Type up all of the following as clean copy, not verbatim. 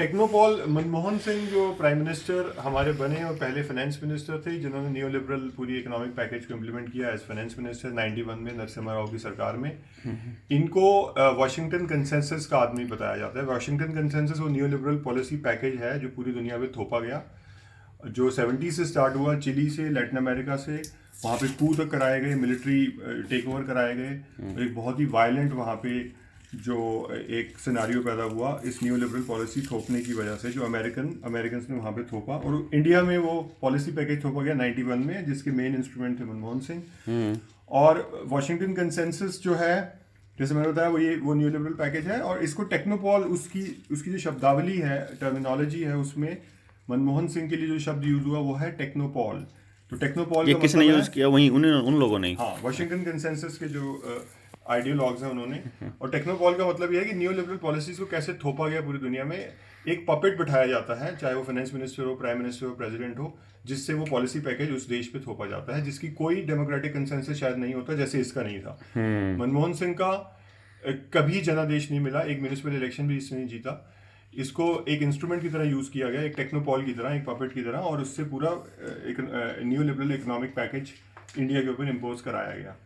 टेक्नोपॉल, मनमोहन सिंह जो prime minister हमारे बने और पहले फाइनेंस मिनिस्टर थे, जिन्होंने नियो लिबरल पूरी इकोनॉमिक पैकेज को इम्प्लीमेंट किया एज फाइनेंस मिनिस्टर 91 में नरसिम्हा राव की सरकार में। इनको वाशिंगटन कंसेंसस का आदमी बताया जाता है। वाशिंगटन कंसेंसस वो नियो लिबरल पॉलिसी पैकेज है जो पूरी दुनिया में थोपा गया, जो 70 से स्टार्ट हुआ, चिली से, लैटिन अमेरिका से, वहाँ पे कू तक कराए गए, मिलिट्री टेक ओवर कराए गए। एक बहुत ही वायलेंट वहाँ पे जो एक सिनारियो पैदा हुआ इस न्यू लिबरल पॉलिसी थोपने की वजह से, जो अमेरिकन ने वहाँ पे थोपा। और इंडिया में वो पॉलिसी पैकेज थोपा गया 91 में, जिसके मेन इंस्ट्रूमेंट थे मनमोहन सिंह। और वाशिंगटन कंसेंसस जो है, जैसे मैंने बताया, वो न्यू लिबरल पैकेज है। और इसको टेक्नोपॉल, उसकी जो शब्दावली है, टर्मिनोलॉजी है, उसमें मनमोहन सिंह के लिए जो शब्द यूज हुआ वो है टेक्नोपॉल। तो टेक्नोपॉल ये का किसने मतलब यूज किया? वही उन लोगों ने? हाँ, वाशिंगटन कंसेंसस के जो आइडियोलॉग्स हैं उन्होंने। और टेक्नोपॉल का मतलब यह है कि न्यू लिबरल पॉलिसीज को कैसे थोपा गया पूरी दुनिया में। एक पपेट बिठाया जाता है, चाहे वो फाइनेंस मिनिस्टर हो, प्राइम मिनिस्टर हो, प्रेसिडेंट हो, जिससे वो पॉलिसी पैकेज उस देश पे थोपा जाता है, जिसकी कोई डेमोक्रेटिक कंसेंसस शायद नहीं होता, जैसे इसका नहीं था। मनमोहन सिंह का कभी जनादेश नहीं मिला, एक म्यूनिसिपल इलेक्शन भी इसने नहीं जीता। इसको एक इंस्ट्रूमेंट की तरह यूज किया गया, एक टेक्नोपॉल की तरह, एक पपेट की तरह, और उससे पूरा एक new liberal economic package India के ऊपर इम्पोज कराया गया,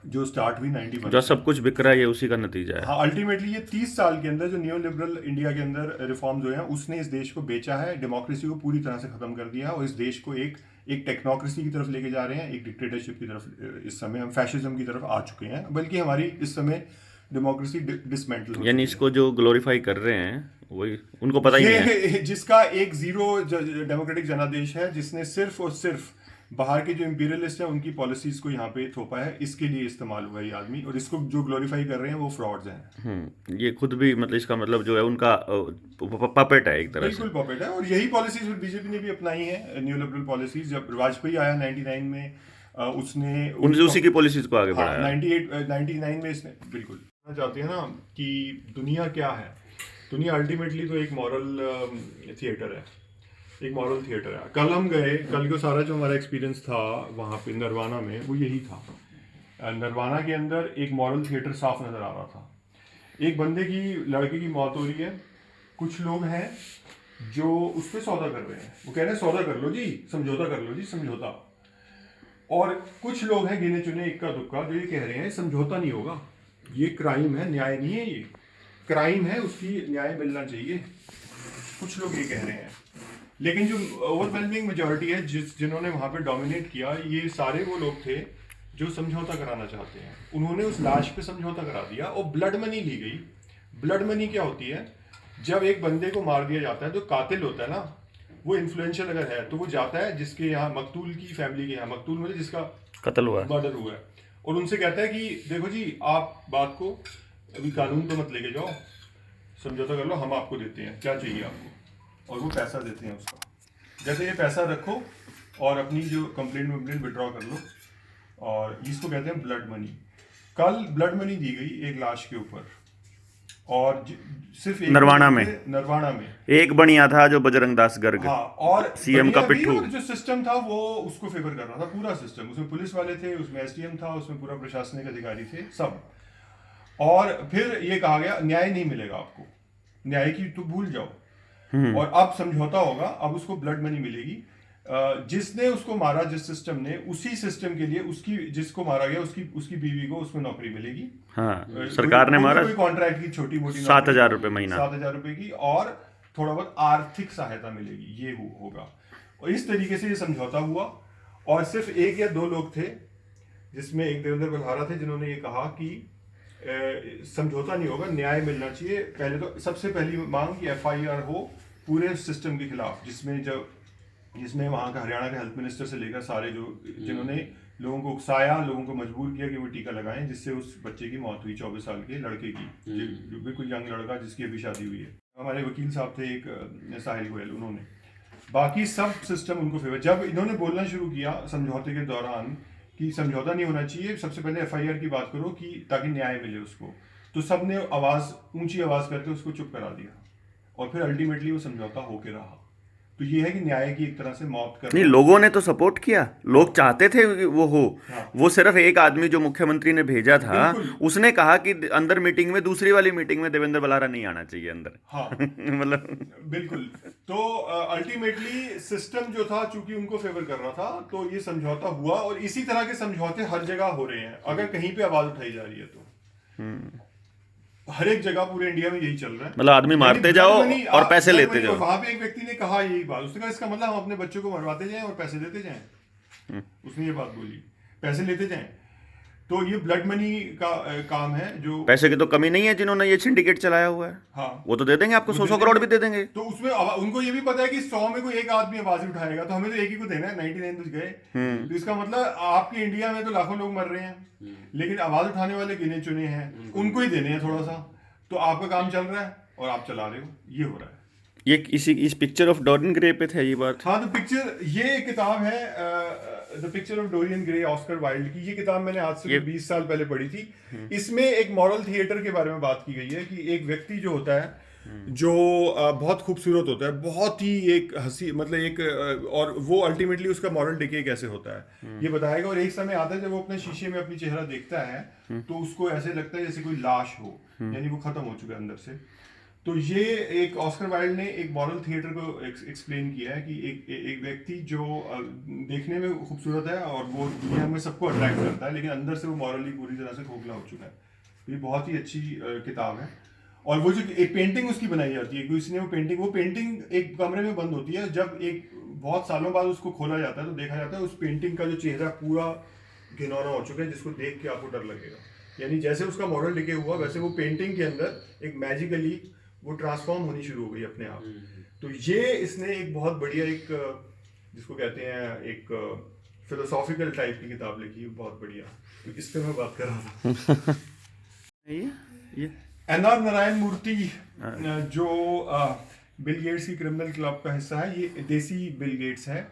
जो स्टार्ट हुई 91। जो सब कुछ बिक रहा है ये उसी का नतीजा है। हाँ, अल्टीमेटली ये 30 साल के अंदर जो न्यू लिबरल इंडिया के अंदर रिफॉर्म्स हुए हैं, उसने इस देश को बेचा है, डेमोक्रेसी को पूरी तरह से खत्म कर दिया है, और इस देश को एक टेक्नोक्रेसी की तरफ लेके जा रहे हैं, एक डिक्टेटरशिप की तरफ। इस समय हम फैशिज्म की तरफ आ चुके हैं, बल्कि हमारी इस समय डेमोक्रेसी डिसमेंटल हो यानी चुकी इसको जो ग्लोरीफाई कर रहे हैं वही उनको पता ही नहीं है। है। जिसका एक जीरो डेमोक्रेटिक जनादेश है, जिसने सिर्फ और सिर्फ बाहर के जो इंपीरियलिस्ट हैं उनकी पॉलिसीज को यहाँ पे थोपा है, इसके लिए इस्तेमाल हुआ है ये आदमी। और इसको जो ग्लोरीफाई कर रहे हैं वो फ्रॉड्स हैं। ये खुद भी मतलब इसका मतलब जो है उनका पपेट है एक तरह से। बिल्कुल पॉपेट है। और यही पॉलिसीज बीजेपी ने भी अपनाई है, न्यू लिबरल पॉलिसीज। जब वाजपेयी आया 99 में, उसने उसी की पॉलिसीज को आगे बढ़ाया। 99 में इसने बिल्कुल चाहते हैं ना कि दुनिया क्या है। दुनिया अल्टीमेटली तो एक मॉरल थिएटर है, एक मॉरल थिएटर है। कल हम गए, कल को सारा जो हमारा एक्सपीरियंस था वहाँ पे नरवाना में, वो यही था। नरवाना के अंदर एक मॉरल थिएटर साफ नजर आ रहा था। एक बंदे की, लड़के की मौत हो रही है, कुछ लोग हैं जो उस पर सौदा कर रहे हैं, वो कह रहे हैं सौदा कर लो जी, समझौता कर लो जी, समझौता। और कुछ लोग हैं गिने चुने, इक्का दुक्का, जो ये कह रहे हैं समझौता नहीं होगा, ये क्राइम है, न्याय नहीं है, ये क्राइम है, उसकी न्याय मिलना चाहिए। कुछ लोग ये कह रहे हैं। लेकिन जो ओवरवेलमिंग मेजॉरिटी है, जिन्होंने वहां पे डोमिनेट किया, ये सारे वो लोग थे जो समझौता कराना चाहते हैं। उन्होंने उस लाश पे समझौता करा दिया और ब्लड मनी ली गई। ब्लड मनी क्या होती है? जब एक बंदे को मार दिया जाता है, जो कातिल होता है ना, वो इन्फ्लुएंशियल अगर है तो वो जाता है जिसके यहाँ, मकतूल की फैमिली के यहाँ, मकतूल मतलब जिसका कत्ल हुआ, मर्डर हुआ है, और उनसे कहता है कि देखो जी, आप बात को अभी कानून तो मत लेके जाओ, समझौता कर लो, हम आपको देते हैं, क्या चाहिए आपको, और वो पैसा देते हैं उसका। जैसे ये पैसा रखो और अपनी जो कंप्लेंट विड्रॉ कर लो, और इसको कहते हैं ब्लड मनी। कल ब्लड मनी दी गई एक लाश के ऊपर, और सिर्फ एक नरवाना में एक बनिया था जो बजरंग दास गर्ग, हाँ, और सीएम का पिट्ठू। जो सिस्टम था वो उसको फेवर कर रहा था, पूरा सिस्टम। उसमें पुलिस वाले थे, उसमें एसडीएम था, उसमें पूरा प्रशासनिक अधिकारी थे, सब। और फिर ये कहा गया न्याय नहीं मिलेगा आपको, न्याय की तो भूल जाओ, और अब समझौता होगा, अब उसको ब्लड मनी मिलेगी। जिसने उसको मारा, जिस सिस्टम ने, उसी सिस्टम के लिए उसकी, जिसको मारा गया, उसकी बीवी को उसमें नौकरी मिलेगी। हाँ, सरकार ने मारा, कोई कॉन्ट्रैक्ट की छोटी मोटी 7,000 रुपए महीना, 7,000 रुपए की, और थोड़ा बहुत आर्थिक सहायता मिलेगी, ये होगा। और इस तरीके से ये समझौता हुआ। और सिर्फ एक या दो लोग थे, जिसमें एक देवेंद्र बघारा थे, जिन्होंने ये कहा कि समझौता नहीं होगा, न्याय मिलना चाहिए। पहले तो सबसे पहली मांग कि एफआईआर हो पूरे सिस्टम के खिलाफ, जिसमें वहाँ का हरियाणा के हेल्थ मिनिस्टर से लेकर सारे जो, जिन्होंने लोगों को उकसाया, लोगों को मजबूर किया कि वो टीका लगाएं, जिससे उस बच्चे की मौत हुई, 24 साल के लड़के की, जो बिल्कुल यंग लड़का जिसकी अभी शादी हुई है। हमारे वकील साहब थे एक, साहिल गोयल, उन्होंने, बाकी सब सिस्टम उनको फेवर। जब इन्होंने बोलना शुरू किया समझौते के दौरान कि समझौता नहीं होना चाहिए, सबसे पहले एफआईआर की बात करो कि ताकि न्याय मिले उसको, तो सब ने ऊंची आवाज करके उसको चुप करा दिया, और फिर अल्टीमेटली वो समझौता होके रहा। तो तो ये है कि न्याय की एक तरह से मौत कर नहीं, लोगों ने तो सपोर्ट किया, लोग चाहते थे कि वो हो। हाँ। वो सिर्फ एक आदमी जो मुख्यमंत्री ने भेजा था, बिल्कुल। उसने कहा कि अंदर मीटिंग में, दूसरी वाली मीटिंग में देवेंद्र बलारा नहीं आना चाहिए अंदर। हाँ मतलब बिल्कुल। तो अल्टीमेटली सिस्टम जो था चूंकि उनको फेवर कर रहा था, तो ये समझौता हुआ, और इसी तरह के समझौते हर जगह हो रहे हैं। अगर कहीं पे आवाज उठाई जा रही है तो हर एक जगह पूरे इंडिया में यही चल रहा है। मतलब आदमी मारते यानी जाओ blood money, और पैसे blood लेते money, जाओ। और वहां पे एक व्यक्ति ने कहा यही बात, उसने कहा इसका मतलब हम अपने बच्चों को मरवाते जाएं और पैसे देते जाएं। उसने ये बात बोली, पैसे लेते जाएं। तो ये ब्लड मनी का काम है जो पैसे की तो कमी नहीं है जिन्होंने ये सिंडिकेट चलाया हुआ है। हाँ, वो तो दे देंगे आपको, वो 100 दे करोड़ देंगे। भी दे देंगे। तो उसमें उनको ये भी पता है कि 100 में कोई एक आदमी आवाज उठाएगा, तो हमें तो एक ही को देना है, 99 तो गए। तो इसका मतलब आपके इंडिया में तो लाखों लोग मर रहे हैं, लेकिन आवाज उठाने वाले गिने चुने हैं, उनको ही देने हैं थोड़ा सा। तो आपका काम चल रहा है और आप चला रहे हो, ये हो रहा है। ये इस पिक्चर ऑफ डॉरियन ग्रे पे थे ये बात। हाँ, तो पिक्चर, ये किताब है the picture of Dorian Gray, Oscar Wilde की। ये किताब मैंने आज से 20 साल पहले पढ़ी थी। इसमें एक मॉरल थिएटर के बारे में बात की गई है कि एक व्यक्ति जो होता है, जो बहुत खूबसूरत होता है, बहुत ही एक हंसी, मतलब एक और वो अल्टीमेटली उसका मॉरल डिके कैसे होता है ये बताएगा। और एक समय आता है जब वो अपने शीशे में अपनी चेहरा देखता है, तो उसको ऐसे लगता है जैसे कोई लाश हो, यानी वो खत्म हो चुका है अंदर से। तो ये एक ऑस्कर वाइल्ड ने एक मॉरल थिएटर को एक्सप्लेन किया है कि एक व्यक्ति जो देखने में खूबसूरत है और वो दुनिया में सबको अट्रैक्ट करता है, लेकिन अंदर से वो मॉरली पूरी तरह से खोखला हो चुका है। ये बहुत ही अच्छी किताब है। और वो जो एक पेंटिंग उसकी बनाई जाती है, किसी ने वो पेंटिंग एक कमरे में बंद होती है। जब एक बहुत सालों बाद उसको खोला जाता है तो देखा जाता है उस पेंटिंग का जो चेहरा पूरा घिनौना हो चुका है, जिसको देख के आपको डर लगेगा। यानी जैसे उसका मॉडल डिके हुआ, वैसे वो पेंटिंग के अंदर एक मैजिकली वो ट्रांसफॉर्म होनी शुरू हो गई अपने आप। तो ये इसने एक बहुत बढ़िया, एक जिसको कहते हैं एक फिलोसॉफिकल टाइप की किताब लिखी, बहुत बढ़िया। तो इस पे मैं बात कर रहा था। ये एन.आर. नारायण मूर्ति जो बिल गेट्स की क्रिमिनल क्लब का हिस्सा है, ये देसी बिल गेट्स है,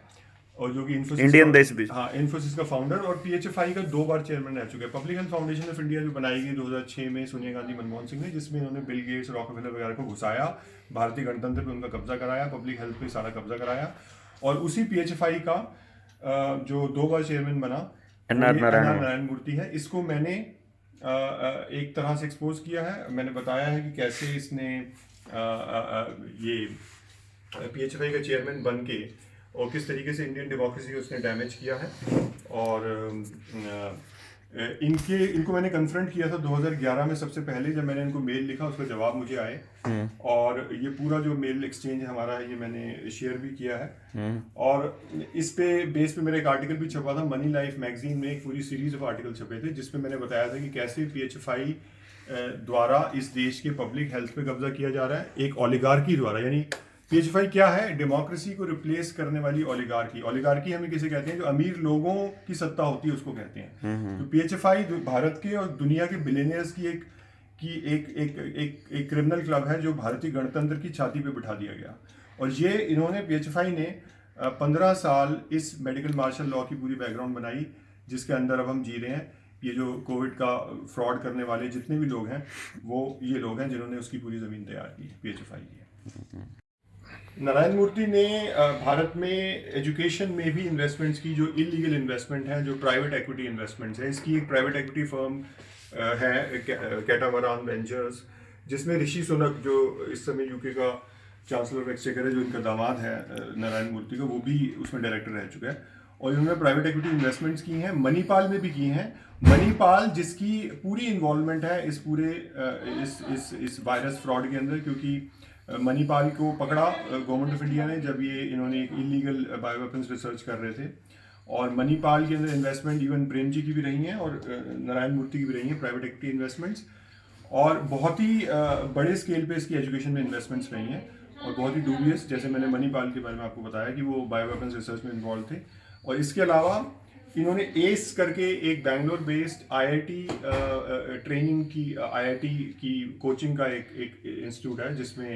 और जो कि इंडियन देश भी। हाँ, इन्फोसिस का फाउंडर और पीएचएफआई का 2 बार चेयरमैन रह चुके हैं। Public health foundation of India जो बनाई गई 2006 में सोनिया गांधी मनमोहन सिंह ने, जिसमें उन्होंने बिल गेट्स, रॉकफेलर वगैरह को घुसाया, भारतीय गणतंत्र पे उनका कब्जा कराया, पब्लिक हेल्थ पे सारा कब्जा कराया। और उसी पीएचएफआई का जो 2 बार चेयरमैन बना, एन.आर. नारायण मूर्ति है। इसको मैंने एक तरह से एक्सपोज किया है। मैंने बताया है कि कैसे इसने ये पीएचएफआई का चेयरमैन बन के और किस तरीके से इंडियन डेमोक्रेसी को उसने डैमेज किया है। और इनको मैंने कन्फ्रंट किया था 2011 में, सबसे पहले जब मैंने इनको मेल लिखा, उसका जवाब मुझे आए। और ये पूरा जो मेल एक्सचेंज हमारा है, ये मैंने शेयर भी किया है। और इस पे बेस पे मेरा एक आर्टिकल भी छपा था, मनी लाइफ मैगजीन में एक पूरी सीरीज ऑफ आर्टिकल छपे थे, जिसमें मैंने बताया था कि कैसे पीएचएफआई द्वारा इस देश के पब्लिक हेल्थ पे कब्जा किया जा रहा है, एक ओलिगार्की द्वारा। यानी पीएचएफआई क्या है? डेमोक्रेसी को रिप्लेस करने वाली ओलिगार्की। ओलिगार्की हमें किसे कहते हैं? जो अमीर लोगों की सत्ता होती है उसको कहते हैं। तो पीएचएफआई भारत के और दुनिया के बिलियनियर्स की एक क्रिमिनल क्लब है, जो भारतीय गणतंत्र की छाती पे बिठा दिया गया। और ये इन्होंने, पीएचएफआई ने 15 साल इस मेडिकल मार्शल लॉ की पूरी बैकग्राउंड बनाई, जिसके अंदर अब हम जी रहे हैं। ये जो कोविड का फ्रॉड करने वाले जितने भी लोग हैं, वो ये लोग हैं जिन्होंने उसकी पूरी जमीन तैयार की, पीएचएफआई की। नारायण मूर्ति ने भारत में एजुकेशन में भी इन्वेस्टमेंट्स की, जो इलीगल इन्वेस्टमेंट है, जो प्राइवेट एक्विटी इन्वेस्टमेंट्स है। इसकी एक प्राइवेट एक्विटी फर्म है कैटामरान वेंचर्स, जिसमें ऋषि सुनक, जो इस समय यूके का चांसलर ऑफ एक्सचेकर है, जो इनका दामाद है नारायण मूर्ति का, वो भी उसमें डायरेक्टर रह चुका है। और इन्होंने प्राइवेट एक्विटी इन्वेस्टमेंट्स की हैं, मणिपाल में भी की हैं। मणिपाल जिसकी पूरी इन्वॉल्वमेंट है इस पूरे इस वायरस फ्रॉड के अंदर, क्योंकि मणिपाल को पकड़ा गवर्नमेंट ऑफ इंडिया ने जब ये इन्होंने एक इलीगल बायोवेपन्स रिसर्च कर रहे थे। और मणिपाल के अंदर इन्वेस्टमेंट इवन प्रेम जी की भी रही हैं और नारायण मूर्ति की भी रही हैं, प्राइवेट इक्विटी इन्वेस्टमेंट्स। और बहुत ही बड़े स्केल पे इसकी एजुकेशन में इन्वेस्टमेंट्स रही हैं, और बहुत ही डूबियस, जैसे मैंने मणिपाल के बारे में आपको बताया कि वो बायोवेपन्स रिसर्च में इन्वॉल्व थे। और इसके अलावा इन्होंने एस करके एक बैंगलोर बेस्ड आईआईटी ट्रेनिंग की, आईआईटी की कोचिंग का एक इंस्टीट्यूट है, जिसमें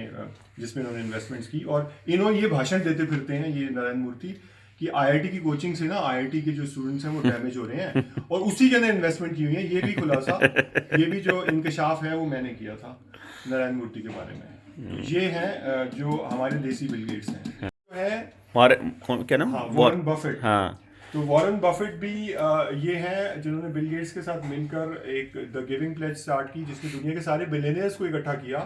इन्होंने इन्वेस्टमेंट्स की। और इन्होंने ये भाषण देते फिरते हैं, ये नारायण मूर्ति, कि आईआईटी की कोचिंग से ना आईआईटी के जो स्टूडेंट्स हैं वो डैमेज हो रहे हैं, और उसी के अंदर इन्वेस्टमेंट की हुई है। ये भी खुलासा, ये भी जो इंकशाफ है वो मैंने किया था नारायण मूर्ति के बारे में। ये है जो हमारे देसी बिल गेट्स हैं। है क्या नाम? हाँ, वॉरेन बफेट। हाँ। तो वॉरेन बफेट भी ये हैं जिन्होंने बिल गेट्स के साथ मिलकर एक द गिविंग प्लेज स्टार्ट की, जिसने दुनिया के सारे बिलियनियर्स को इकट्ठा किया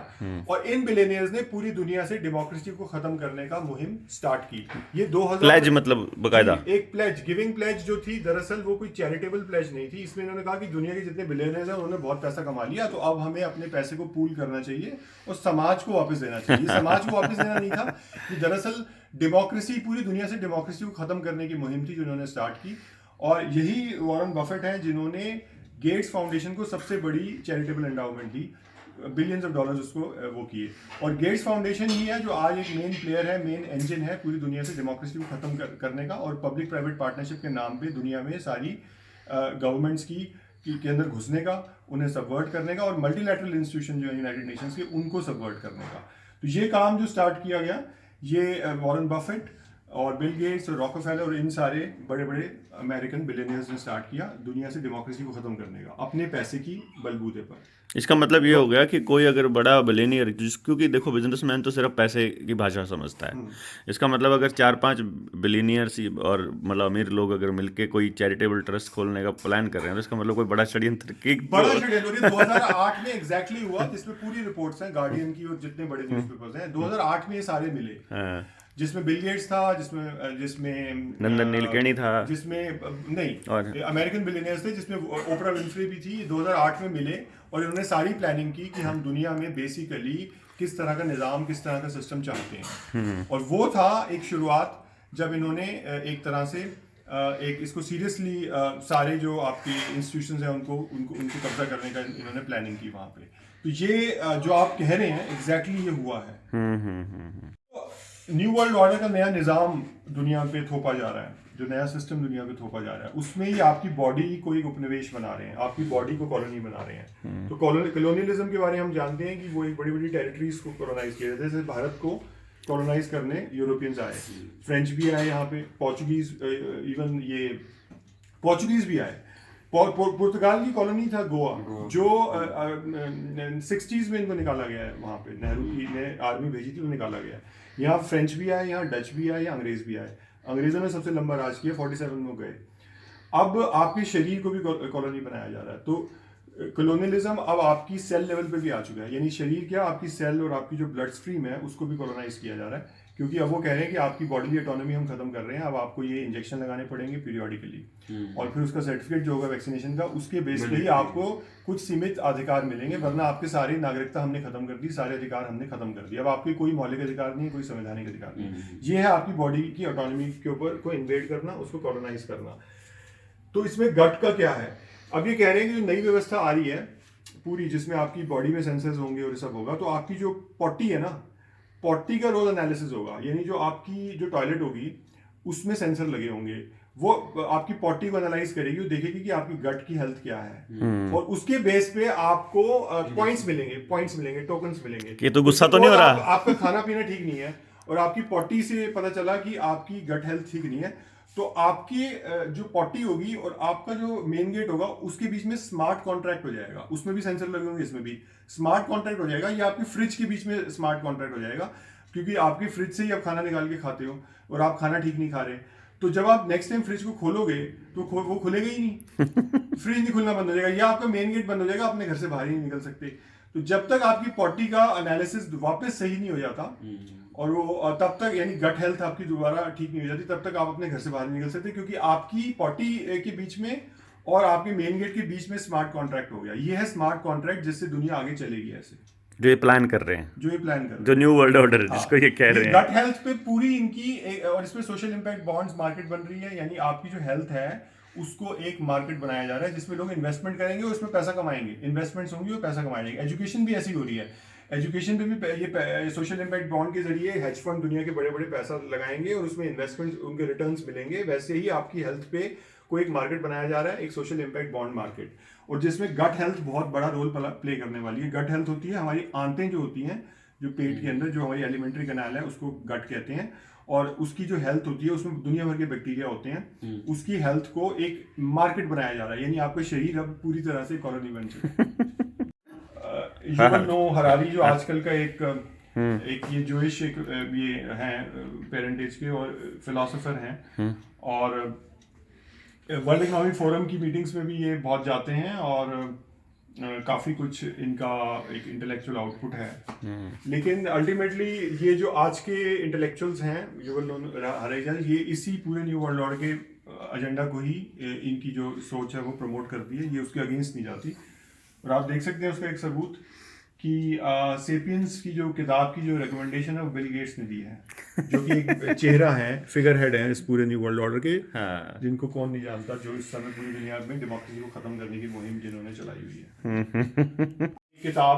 और इन बिलियनियर्स ने पूरी दुनिया से डेमोक्रेसी को खत्म करने का मुहिम स्टार्ट की। ये 2000 प्लेज मतलब बकायदा एक प्लेज, गिविंग प्लेज जो थी, दरअसल वो कोई चैरिटेबल प्लेज नहीं थी। इसमें इन्होंने कहा कि दुनिया के जितने बिलियनियर्स हैं उन्होंने बहुत पैसा कमा लिया, तो अब हमें अपने पैसे को पूल करना चाहिए और समाज को वापस देना चाहिए। समाज को वापस देना नहीं था, ये दरअसल डेमोक्रेसी, पूरी दुनिया से डेमोक्रेसी को खत्म करने की मुहिम थी जो इन्होंने स्टार्ट की। और यही वॉरेन बफेट हैं जिन्होंने गेट्स फाउंडेशन को सबसे बड़ी charitable endowment the, billions of dollars उसको वो किए। और गेट्स फाउंडेशन ही है जो आज एक मेन प्लेयर है, मेन इंजन है पूरी दुनिया से डेमोक्रेसी को खत्म करने का और पब्लिक प्राइवेट पार्टनरशिप के नाम पे दुनिया में सारी गवर्नमेंट्स के अंदर घुसने का, उन्हें सबवर्ट करने का और मल्टीलैटरल इंस्टीट्यूशन जो है यूनाइटेड नेशंस के, उनको सबवर्ट करने का। तो ये काम जो स्टार्ट किया गया, ये वॉरेन बफेट और बिल गेट्स और रॉकफेलर और इन सारे बड़े बड़े अमेरिकन बिलियनियर्स ने स्टार्ट किया दुनिया से डेमोक्रेसी को खत्म करने का अपने पैसे की बलबूते पर। इसका मतलब ये हो गया कि कोई अगर बड़ा बिलियनियर, क्योंकि देखो बिजनेसमैन तो सिर्फ पैसे की भाषा समझता है, इसका मतलब अगर 4-5 बिलियनियर्स और मतलब अमीर लोग अगर मिलके कोई चैरिटेबल ट्रस्ट खोलने का प्लान कर रहे हैं तो इसका मतलब कोई बड़ा षड्यंत्र 2008 में एग्जैक्टली हुआ, जिसमें पूरी रिपोर्ट्स हैं गार्डियन की और जितने बड़े न्यूज़पेपर्स हैं। 2008 में ये सारे मिले, जिसमें बिल गेट्स था, जिसमें नंदन नीलकेणी था, जिसमें नहीं अमेरिकन बिलियनियर्स थे, जिसमें ओपरा विंफ्रे भी थी। 2008 में मिले और इन्होंने सारी प्लानिंग की कि हम दुनिया में बेसिकली किस तरह का निज़ाम, किस तरह का सिस्टम चाहते हैं। और वो था एक शुरुआत जब इन्होंने एक तरह से एक इसको सीरियसली सारे जो आपके इंस्टीट्यूशंस हैं उनको कब्जा करने का इन्होंने प्लानिंग की वहाँ पे। तो ये जो आप कह रहे हैं एग्जैक्टली ये हुआ है। न्यू वर्ल्ड ऑर्डर का नया निज़ाम दुनिया पे थोपा जा रहा है, जो नया सिस्टम दुनिया पे थोपा जा रहा है, उसमें ही आपकी बॉडी को एक उपनिवेश बना रहे हैं, आपकी बॉडी को कॉलोनी बना रहे हैं। तो कॉलोनियलिज्म के बारे में हम जानते हैं कि वो एक बड़ी बड़ी टेरिटरीज को कॉलोनाइज किया जाता है। जैसे भारत को कॉलोनाइज करने यूरोपियंस आए, फ्रेंच भी आए यहाँ पे, पोर्चुगीज, इवन ये पोर्चुगीज भी आए। पुर्तगाल की कॉलोनी था गोवा, जो 60s में इनको निकाला गया है वहाँ पे, नेहरू की ने आर्मी भेजी थी तो निकाला गया है। यहाँ फ्रेंच भी आए, यहाँ डच भी आए, यहाँ अंग्रेज भी आए। अंग्रेजों ने सबसे लंबा राज किया, 47 में गए। अब आपके शरीर को भी कॉलोनी बनाया जा रहा है। तो कॉलोनियलिज्म अब आपकी सेल लेवल पे भी आ चुका है, यानी शरीर क्या, आपकी सेल और आपकी जो ब्लड स्ट्रीम है उसको भी कॉलोनाइज किया जा रहा है। क्योंकि अब वो कह रहे हैं कि आपकी बॉडीली ऑटोनॉमी हम खत्म कर रहे हैं, अब आपको ये इंजेक्शन लगाने पड़ेंगे पीरियोडिकली, और फिर उसका सर्टिफिकेट जो होगा वैक्सीनेशन का, उसके बेस पे ही आपको कुछ सीमित अधिकार मिलेंगे, वरना आपके सारी नागरिकता हमने खत्म कर दी, सारे अधिकार हमने खत्म कर दिए। अब आपके कोई मौलिक अधिकार नहीं है, कोई संवैधानिक अधिकार नहीं। ये है आपकी बॉडी की ऑटोनॉमी के ऊपर को इन्वेड करना, उसको कॉलोनाइज करना। तो इसमें गट का क्या है? अब ये कह रहे हैं कि जो नई व्यवस्था आ रही है पूरी, जिसमें आपकी बॉडी में सेंसर्स होंगे और ये सब होगा, तो आपकी जो पॉटी है ना, पॉटी का रोज एनालिसिस होगा, यानी जो आपकी जो टॉयलेट होगी उसमें सेंसर लगे होंगे, वो आपकी पॉटी को एनालाइज करेगी, वो देखेगी कि आपकी गट की हेल्थ क्या है, और उसके बेस पे आपको पॉइंट्स मिलेंगे, टोकन्स मिलेंगे। ये तो गुस्सा तो नहीं हो रहा? आपका खाना पीना ठीक नहीं है और आपकी पॉटी से पता चला कि आपकी गट हेल्थ ठीक नहीं है, तो आपकी जो पॉटी होगी और आपका जो मेन गेट होगा उसके बीच में स्मार्ट कॉन्ट्रैक्ट हो जाएगा। उसमें भी सेंसर लगे होंगे, इसमें भी स्मार्ट कॉन्ट्रैक्ट हो जाएगा। या आपकी फ्रिज के बीच में स्मार्ट कॉन्ट्रैक्ट हो जाएगा, क्योंकि आपकी फ्रिज से ही आप खाना निकाल के खाते हो और आप खाना ठीक नहीं खा रहे। तो जब आप नेक्स्ट टाइम फ्रिज को खोलोगे तो वो खुलेगा ही नहीं, फ्रिज नहीं खुलना बंद हो जाएगा, या आपका मेन गेट बंद हो जाएगा, अपने घर से बाहर ही नहीं निकल सकते। तो जब तक आपकी पॉटी का एनालिसिस वापस सही नहीं हो जाता और वो तब तक, यानी गट हेल्थ आपकी दोबारा ठीक नहीं हो जाती, तब तक आप अपने घर से बाहर नहीं निकल सकते, क्योंकि आपकी पॉटी के बीच में और आपके मेन गेट के बीच में स्मार्ट कॉन्ट्रैक्ट हो गया। ये है स्मार्ट कॉन्ट्रैक्ट, जिससे दुनिया आगे चलेगी। ऐसे जो ये प्लान कर रहे हैं, जो न्यू वर्ल्ड ऑर्डर जिसको ये कह रहे हैं, गट हेल्थ पे पूरी इनकी और इसमें सोशल इंपैक्ट बॉन्ड्स मार्केट बन रही है, यानी आपकी जो हेल्थ है उसको एक मार्केट बनाया जा रहा है, जिसमें लोग इन्वेस्टमेंट करेंगे और उसमें पैसा कमाएंगे, इन्वेस्टमेंट्स होंगी और पैसा कमाएंगे। एजुकेशन भी ऐसी हो रही है, एजुकेशन पे भी ये सोशल इंपैक्ट बॉन्ड के जरिए हेज फंड दुनिया के बड़े बड़े पैसा लगाएंगे और उसमें इन्वेस्टमेंट, उनके रिटर्न्स मिलेंगे। वैसे ही आपकी हेल्थ पे कोई एक मार्केट बनाया जा रहा है, एक सोशल इंपैक्ट बॉन्ड मार्केट, और जिसमें गट हेल्थ बहुत बड़ा रोल प्ले करने वाली है। गट हेल्थ होती है हमारी आंतें जो होती हैं, जो पेट के अंदर जो हमारी एलिमेंट्री कैनाल है उसको गट कहते हैं, और उसकी जो हेल्थ होती है उसमें दुनिया भर के बैक्टीरिया होते हैं, उसकी हेल्थ को एक मार्केट बनाया जा रहा है, यानी आपका शरीर अब पूरी तरह से कॉलोनी बन चुका है। युवल नो हरारी जो आजकल का एक एक ये जोइश एक ये हैं पेरेंटेज के और फिलोसोफर हैं, और वर्ल्ड इकोनॉमिक फोरम की मीटिंग्स में भी ये बहुत जाते हैं, और काफ़ी कुछ इनका एक इंटेलेक्चुअल आउटपुट है। लेकिन अल्टीमेटली ये जो आज के इंटेलेक्चुअल्स हैं युवल नोह हरेजा, ये इसी पूरे न्यू वर्ल्ड ऑर्डर के एजेंडा को ही इनकी जो सोच है वो प्रमोट करती है, ये उसके अगेंस्ट नहीं जाती। और आप देख सकते हैं उसका एक सबूत कि सेपियंस की जो किताब की जो रिकमेंडेशन है वो बिल गेट्स ने दी है, जो कि एक चेहरा है, फिगर हेड है इस पूरे न्यू वर्ल्ड ऑर्डर के, जिनको कौन नहीं जानता, जो इस समय पूरी दुनिया में डेमोक्रेसी को खत्म करने की मुहिम जिन्होंने चलाई हुई है। किताब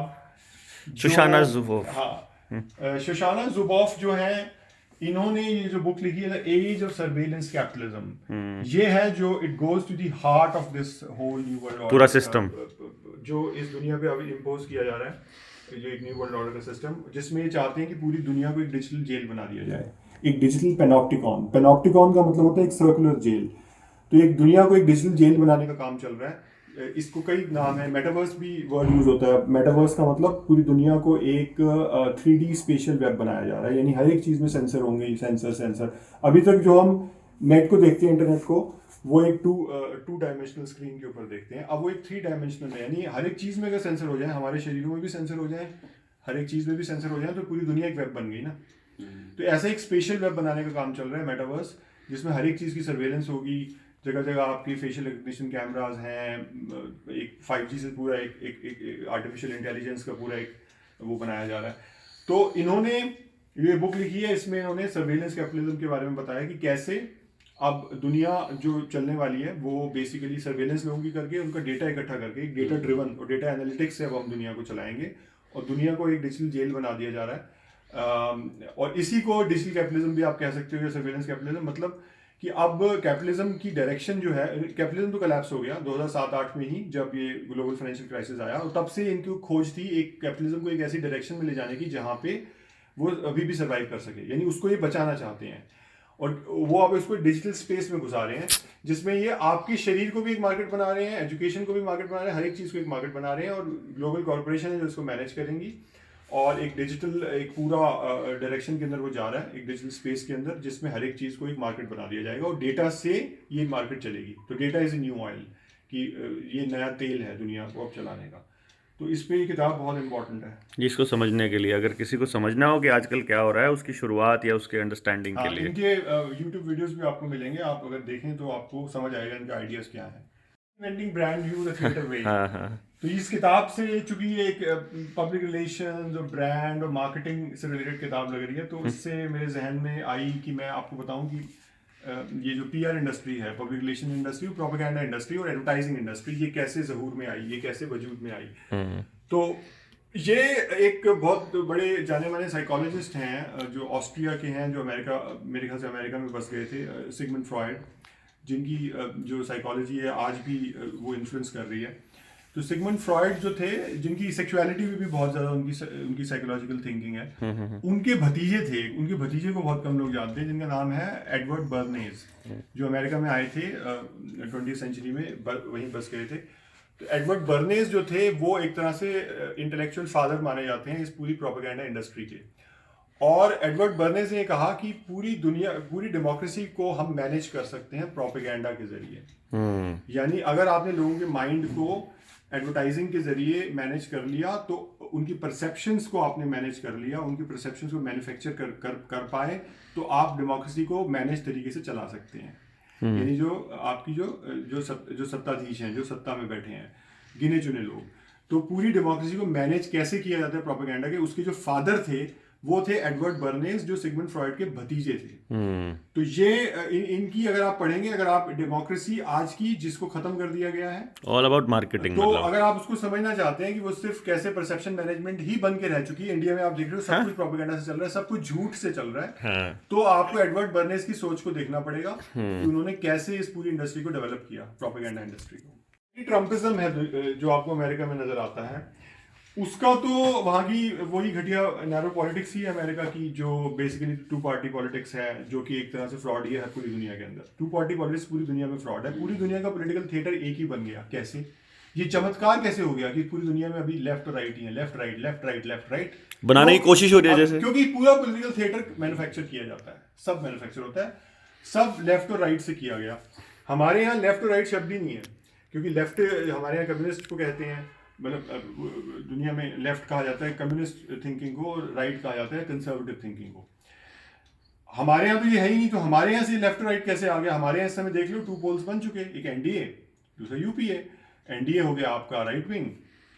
शोशाना जुबोफ, हाँ, शोशाना जुबोफ जो है, इन्होंने ये जो बुक लिखी है the age of surveillance capitalism, ये है जो it goes to the heart of this whole new world order, पूरा सिस्टम जो इस दुनिया पे अभी इम्पोज किया जा रहा है, जो एक न्यू वर्ल्ड ऑर्डर का सिस्टम, जिसमें ये चाहते हैं कि पूरी दुनिया को एक डिजिटल जेल बना दिया जाए, एक डिजिटल पेनोप्टिकॉन। पेनोप्टिकॉन का मतलब होता है एक सर्कुलर जेल। तो एक दुनिया को एक डिजिटल जेल बनाने का काम चल रहा है। इसको कई नाम है, मेटावर्स भी वर्ड यूज होता है। मेटावर्स का मतलब पूरी दुनिया को एक 3D स्पेशल वेब बनाया जा रहा है, यानी हर एक चीज़ में सेंसर होंगे, सेंसर। अभी तक जो हम नेट को देखते हैं, इंटरनेट को, वो एक टू डायमेंशनल स्क्रीन के ऊपर देखते हैं, अब वो एक 3 डायमेंशनल है, यानी हर एक चीज़ में अगर सेंसर हो जाए, हमारे शरीरों में भी सेंसर हो जाए, हर एक चीज़ में भी सेंसर हो जाए, तो पूरी दुनिया एक वेब बन गई ना। तो ऐसा एक स्पेशल वेब बनाने का काम चल रहा है, मेटावर्स, जिसमें हर एक चीज़ की सर्वेलेंस होगी, जगह जगह आपकी फेशियल रिकग्निशन कैमराज हैं, एक 5G से पूरा एक आर्टिफिशियल इंटेलिजेंस का पूरा एक वो बनाया जा रहा है। तो इन्होंने ये बुक लिखी है, इसमें इन्होंने सर्वेलेंस कैपिटलिज्म के बारे में बताया कि कैसे अब दुनिया जो चलने वाली है वो बेसिकली सर्वेलेंस लोगों की करके, उनका डेटा इकट्ठा करके, एक डेटा ड्रिवन और डेटा एनालिटिक्स से अब हम दुनिया को चलाएंगे, और दुनिया को एक डिजिटल जेल बना दिया जा रहा है। और इसी को डिजिटल कैपिटलिज्म भी आप कह सकते हो, या सर्वेलेंस कैपिटलिज्म, मतलब कि अब कैपिटलिज्म की डायरेक्शन जो है, कैपिटलिज्म तो कोलैप्स हो गया 2007-8 में ही, जब ये ग्लोबल फाइनेंशियल क्राइसिस आया, और तब से इनकी खोज थी एक कैपिटलिज्म को एक ऐसी डायरेक्शन में ले जाने की जहाँ पे वो अभी भी सर्वाइव कर सके, यानी उसको ये बचाना चाहते हैं। और वो अब इसको डिजिटल स्पेस में घुसा रहे हैं, जिसमें ये आपके शरीर को भी एक मार्केट बना रहे हैं, एजुकेशन को भी मार्केट बना रहे हैं, हर एक चीज़ को एक मार्केट बना रहे हैं, और ग्लोबल कॉर्पोरेशन है जो इसको मैनेज करेंगी, और एक डिजिटल एक पूरा डायरेक्शन के अंदर वो जा रहा है, एक डिजिटल स्पेस के अंदर, जिसमें हर एक चीज़ को एक मार्केट बना दिया जाएगा, और डेटा से ये मार्केट चलेगी। तो data is a new oil, कि ये नया तेल है दुनिया को अब चलाने का। तो इस पे ये किताब बहुत इंपॉर्टेंट है जिसको समझने के लिए, अगर किसी को समझना हो कि आजकल क्या हो रहा है, उसकी शुरुआत या उसके अंडरस्टैंडिंग के लिए। इनके यूट्यूब वीडियोस भी आपको मिलेंगे, आप अगर देखें तो आपको समझ आएगा इनके आइडियाज़ क्या हैं। Inventing brand new the theatre way. हाँ। तो इस किताब से, चूंकि ये एक पब्लिक रिलेशंस और ब्रांड और मार्केटिंग से रिलेटेड किताब लग रही है, तो इससे मेरे जहन में आई कि मैं आपको बताऊं कि ये जो PR इंडस्ट्री है, public relation industry, propaganda industry और एडवर्टाइजिंग इंडस्ट्री, ये कैसे ज़हूर में आई, ये कैसे वजूद में आई। तो ये एक बहुत बड़े जाने माने साइकोलॉजिस्ट हैं जो ऑस्ट्रिया के हैं, जो अमेरिका, मेरे ख्याल से अमेरिका में बस गए थे, सिगमंड फ्रॉयड, जिनकी जो साइकोलॉजी है आज भी वो इन्फ्लुएंस कर रही है। तो सिगमंड फ्रॉयड जो थे, जिनकी सेक्सुअलिटी में भी बहुत ज़्यादा उनकी साइकोलॉजिकल थिंकिंग है, उनके भतीजे थे, उनके भतीजे को बहुत कम लोग जानते हैं, जिनका नाम है एडवर्ड बर्नेज, जो अमेरिका में आए थे 20वीं सेंचुरी में, वहीं बस गए थे। तो एडवर्ड बर्नेज जो थे वो एक तरह से इंटेलेक्चुअल फादर माने जाते हैं इस पूरी प्रोपेगेंडा इंडस्ट्री के। और एडवर्ड बर्नेज ने कहा कि पूरी दुनिया, पूरी डेमोक्रेसी को हम मैनेज कर सकते हैं प्रोपेगेंडा के जरिए। यानी अगर आपने लोगों के माइंड को एडवर्टाइजिंग के जरिए मैनेज कर लिया, तो उनकी परसेप्शंस को आपने मैनेज कर लिया, उनकी परसेप्शंस को मैन्युफैक्चर कर पाए, तो आप डेमोक्रेसी को मैनेज तरीके से चला सकते हैं। यानी जो आपकी जो सत्ताधीश हैं, जो सत्ता में बैठे हैं, गिने चुने लोग, तो पूरी डेमोक्रेसी को मैनेज कैसे किया जाता है प्रोपेगेंडा के, उसके जो फादर थे वो थे एडवर्ड बर्नेज, जो सिगमंड फ्रॉयड के भतीजे थे। तो ये इनकी अगर आप पढ़ेंगे, अगर आप डेमोक्रेसी आज की जिसको खत्म कर दिया गया है, ऑल अबाउट मार्केटिंग, तो अगर आप उसको समझना चाहते हैं कि वो सिर्फ कैसे परसेप्शन मैनेजमेंट ही बन के रह चुकी है, इंडिया में आप देख रहे हो सब कुछ प्रोपेगेंडा से चल रहा है, सब कुछ झूठ से चल रहा है, तो आपको एडवर्ड बर्नेज की सोच को देखना पड़ेगा कि उन्होंने कैसे इस पूरी इंडस्ट्री को डेवलप किया, प्रोपेगेंडा इंडस्ट्री को। ट्रम्पिज्म है जो आपको अमेरिका में नजर आता है, उसका तो वहाँ की वही घटिया नैरो पॉलिटिक्स ही है अमेरिका की, जो बेसिकली 2 पार्टी पॉलिटिक्स है, जो कि एक तरह से फ्रॉड ही है पूरी दुनिया के अंदर। 2 पार्टी पॉलिटिक्स पूरी दुनिया में फ्रॉड है, पूरी दुनिया का पॉलिटिकल थिएटर एक ही बन गया। कैसे ये चमत्कार कैसे हो गया कि पूरी दुनिया में अभी लेफ्ट और राइट ही है, left right, left right, left right, बनाने की कोशिश हो रही है अब जैसे। क्योंकि पूरा पॉलिटिकल थिएटर मैन्युफैक्चर किया जाता है, सब मैन्युफैक्चर होता है, सब लेफ्ट और राइट से किया गया। हमारे यहाँ लेफ्ट और राइट शब्द ही नहीं है, क्योंकि लेफ्ट हमारे यहाँ कम्युनिस्ट को कहते हैं, मतलब दुनिया में लेफ्ट कहा जाता है कम्युनिस्ट थिंकिंग को, और राइट कहा जाता है कंजर्वेटिव थिंकिंग को। हमारे यहाँ तो ये है ही नहीं, तो हमारे यहाँ से लेफ्ट और राइट कैसे आ गया? हमारे यहाँ इस समय देख लो 2 पोल्स बन चुके, एक एनडीए, दूसरा यूपीए। एनडीए हो गया आपका राइट विंग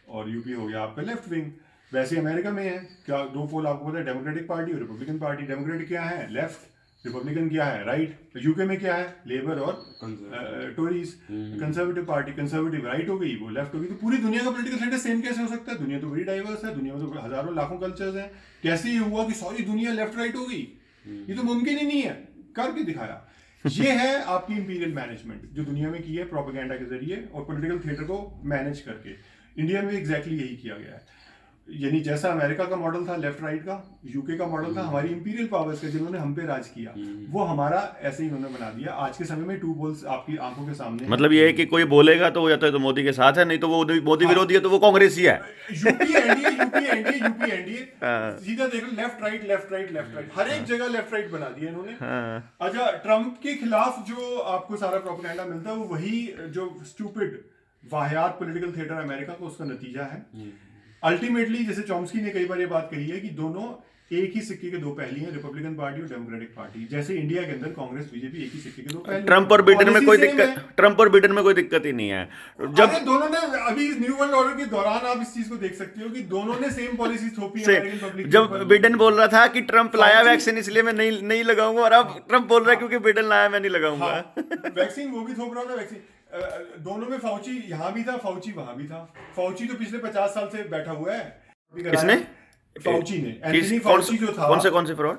और यूपीए हो गया आपका लेफ्ट विंग। वैसे अमेरिका में है क्या 2 पोल आपको पता है, डेमोक्रेटिक पार्टी और रिपब्लिकन पार्टी। डेमोक्रेटिक क्या है? लेफ्ट। रिपब्लिकन क्या है? राइट। यूके में क्या है? लेबर और Tories. Conservative party, conservative right हो गई, वो लेफ्ट हो गई। तो पूरी दुनिया का पॉलिटिकल सेंटर सेम कैसे हो सकता है? दुनिया तो बड़ी डाइवर्स है, दुनिया में तो हजारों लाखों कल्चर्स हैं। कैसे ये हुआ कि सारी दुनिया लेफ्ट राइट हो गई? ये तो मुमकिन ही नहीं है, करके दिखाया। ये है आपकी इंपीरियल मैनेजमेंट जो दुनिया में की है प्रोपेगेंडा के जरिए और पॉलिटिकल थिएटर को मैनेज करके। इंडिया में एग्जैक्टली यही किया गया है। यानी जैसा अमेरिका का मॉडल था लेफ्ट राइट का, यूके का मॉडल था हमारी इंपीरियल पावर्स का जिन्होंने हम पे राज किया, वो हमारा ऐसे ही उन्होंने बना दिया। आज के समय में 2 पोल्स आपकी आंखों के सामने। मतलब ये है कि कोई बोलेगा तो वो या तो मोदी के साथ है, नहीं तो वो मोदी विरोधी है तो वो कांग्रेसी है। UP NDA, UP NDA, UP NDA, सीधा देख लो, left right left right left right, हर एक जगह लेफ्ट राइट बना दिया इन्होंने। अच्छा, ट्रम्प के खिलाफ जो आपको सारा प्रोपेगेंडा मिलता है वो वही जो स्टूपिड वाहियात पॉलिटिकल थिएटर अमेरिका को, उसका नतीजा है। अल्टीमेटली जैसे चॉम्स्की ने कई बार ये बात कही है कि दोनों एक ही सिक्के के 2 पहली हैं, रिपब्लिकन पार्टी और डेमोक्रेटिक पार्टी। जैसे इंडिया के अंदर कांग्रेस बीजेपी एक ही सिक्के के 2 पहलू। ट्रम्प और बिडेन में कोई दिक्कत, ट्रम्प और बिडेन में कोई दिक्कत ही नहीं है। जब दोनों ने अभी न्यू वर्ल्ड ऑर्डर के दौरान आप इस चीज को देख सकते हो कि दोनों ने सेम पॉलिसी थोपी है अमेरिकन पब्लिक। जब बिडेन बोल रहा था कि ट्रम्प लाया वैक्सीन इसलिए मैं नहीं लगाऊंगा, और अब ट्रम्प बोल रहा है क्योंकि बिडेन लाया मैं नहीं लगाऊंगा। वैक्सीन वो भी थोप रहा था, वैक्सीन दोनों में। फाउची यहाँ भी था, फाउची वहां भी था। फाउची तो पिछले 50 साल से बैठा हुआ है। किसने? फाउची ने, एंथनी फाउची जो था। कौन से फ्रॉड?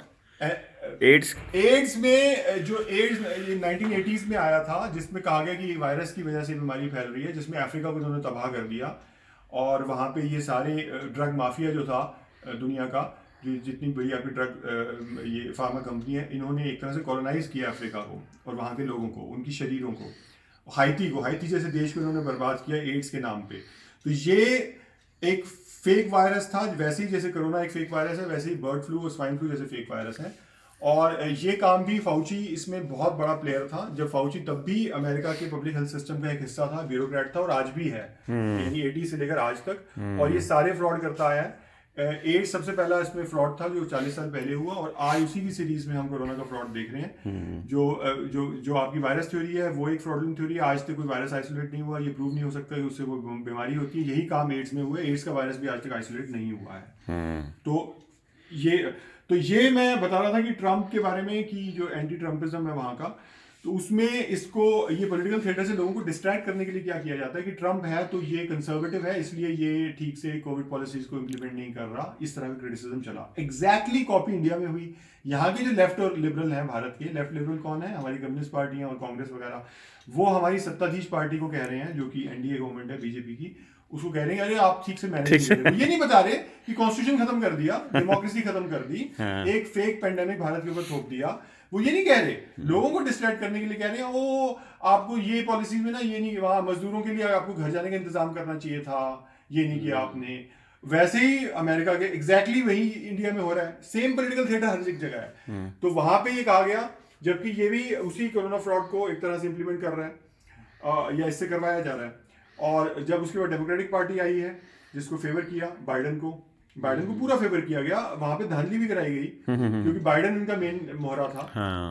एड्स में जो एड्स 1980s में आया था, जिसमें कहा गया कि वायरस की वजह से बीमारी फैल रही है, जिसमें अफ्रीका को उन्होंने तबाह कर दिया। और वहाँ पे ये सारे ड्रग माफिया जो था दुनिया का, जितनी बड़ी आपकी ड्रग ये फार्मा कंपनी है, इन्होंने एक तरह से कॉलोनाइज किया अफ्रीका को और वहाँ के लोगों को, उनकी शरीरों को। हाइती जैसे देश को इन्होंने बर्बाद किया एड्स के नाम पे। तो ये एक फेक वायरस था, वैसे ही जैसे कोरोना एक फेक वायरस है, वैसे ही बर्ड फ्लू और स्वाइन फ्लू जैसे फेक वायरस है। और ये काम भी फाउची इसमें बहुत बड़ा प्लेयर था। जब फाउची तब भी अमेरिका के पब्लिक हेल्थ सिस्टम का एक हिस्सा था, ब्यूरोक्रेट था, और आज भी है, यानी 80 से लेकर आज तक। और ये सारे फ्रॉड करता आया है। एड्स सबसे पहला इसमें फ्रॉड था जो 40 साल पहले हुआ, और आज उसी की सीरीज में हम कोरोना का फ्रॉड देख रहे हैं। जो आपकी वायरस थ्योरी है वो एक फ्रॉडलेंट थ्योरी है। आज तक कोई वायरस आइसोलेट नहीं हुआ, ये प्रूव नहीं हो सकता कि उससे वो बीमारी होती है। यही काम एड्स में हुआ है, एड्स का वायरस भी आज तक आइसोलेट नहीं हुआ है। तो ये मैं बता रहा था कि ट्रम्प के बारे में, कि जो एंटी ट्रम्पिज्म है वहाँ का, तो उसमें इसको ये पॉलिटिकल थिएटर से लोगों को डिस्ट्रैक्ट करने के लिए क्या किया जाता है कि ट्रम्प है तो ये कंजर्वेटिव है, इसलिए ये ठीक से कोविड पॉलिसीज को इम्प्लीमेंट नहीं कर रहा। इस तरह का क्रिटिसिज्म चला। एग्जैक्टली कॉपी इंडिया में हुई। यहाँ के जो लेफ्ट और लिबरल हैं भारत के, लेफ्ट लिबरल कौन है? हमारी कम्युनिस्ट पार्टियां और कांग्रेस वगैरह, वो हमारी सत्ताधीश पार्टी को कह रहे हैं, जो कि एनडीए गवर्नमेंट है बीजेपी की, उसको कह रहे हैं अरे आप ठीक से मैनेज नहीं कर रहे। ये नहीं बता रहे कि कॉन्स्टिट्यूशन खत्म कर दिया, डेमोक्रेसी खत्म कर दी, एक फेक पेंडेमिक भारत के ऊपर थोप दिया। वो ये नहीं कह रहे, लोगों को डिस्ट्रैक्ट करने के लिए कह रहे हैं ओ आपको ये पॉलिसी में ना, ये नहीं, वहां मजदूरों के लिए आपको घर जाने का इंतजाम करना चाहिए था, ये नहीं किया आपने। वैसे ही अमेरिका के एग्जैक्टली वही इंडिया में हो रहा है। सेम पॉलिटिकल थिएटर हर एक जगह है। तो वहां पे ये कहा गया, जबकि ये भी उसी कोरोना फ्रॉड को एक तरह से इंप्लीमेंट कर रहा है या इससे करवाया जा रहा है। और जब उसके बाद डेमोक्रेटिक पार्टी आई है, जिसको फेवर किया बाइडेन को पूरा फेवर किया गया, वहां पे धांधली भी कराई गई क्योंकि बाइडेन उनका मेन मोहरा था।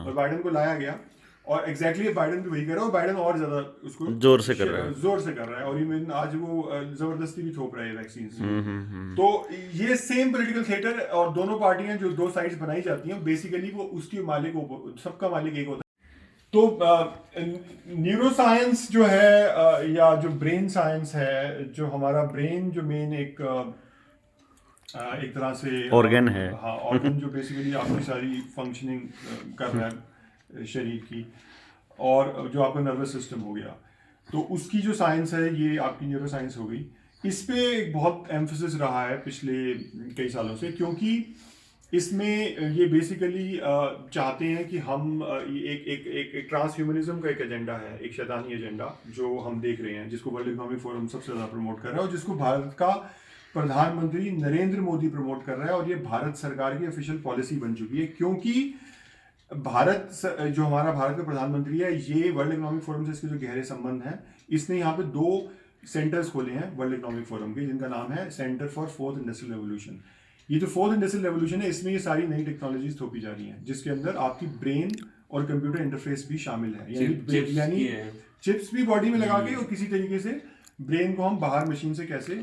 और बाइडेन को लाया गया, और एग्जैक्टली बाइडेन भी वही कर रहा है, और बाइडेन और ज्यादा उसको जोर से कर रहा है। और इवन आज वो जबरदस्ती भी थोप रहे हैं वैक्सीन। तो ये सेम पॉलिटिकल थिएटर, और दोनों पार्टियां जो 2 साइड्स बनाई जाती हैं, बेसिकली वो उसकी मालिक, सबका मालिक एक होता है। तो न्यूरो साइंस जो है या जो ब्रेन साइंस है, जो हमारा ब्रेन जो मेन एक तरह से ऑर्गन है, हाँ ऑर्गन, जो बेसिकली आपकी सारी फंक्शनिंग कर रहा है शरीर की, और जो आपका नर्वस सिस्टम हो गया, तो उसकी जो साइंस है ये आपकी न्यूरो साइंस हो गई। इस पे एक बहुत एम्फोसिस रहा है पिछले कई सालों से, क्योंकि इसमें ये बेसिकली चाहते हैं कि हम एक ट्रांस ह्यूमनिज्म का एक एजेंडा है, एक शैतानी एजेंडा जो हम देख रहे हैं, जिसको वर्ल्ड इकोनॉमिक फोरम सबसे ज़्यादा प्रमोट कर रहा है, और जिसको भारत का प्रधानमंत्री नरेंद्र मोदी प्रमोट कर रहा है और ये भारत सरकार की ऑफिशियल पॉलिसी बन चुकी है, क्योंकि जो हमारा भारत का प्रधानमंत्री है, ये वर्ल्ड इकोनॉमिक फोरम से इसके जो गहरे संबंध हैं, इसने यहाँ पे 2 सेंटर्स खोले हैं वर्ल्ड इकोनॉमिक फोरम के, जिनका नाम है centre for fourth industrial revolution. ये जो फोर्थ इंडस्ट्रियल रेवोल्यूशन है, इसमें ये सारी नई टेक्नोलॉजीज थोपी जा रही हैं, जिसके अंदर आपकी ब्रेन और कंप्यूटर इंटरफेस भी शामिल है, यानी चिप्स भी बॉडी में लगा के और किसी तरीके से ब्रेन को हम बाहर मशीन से कैसे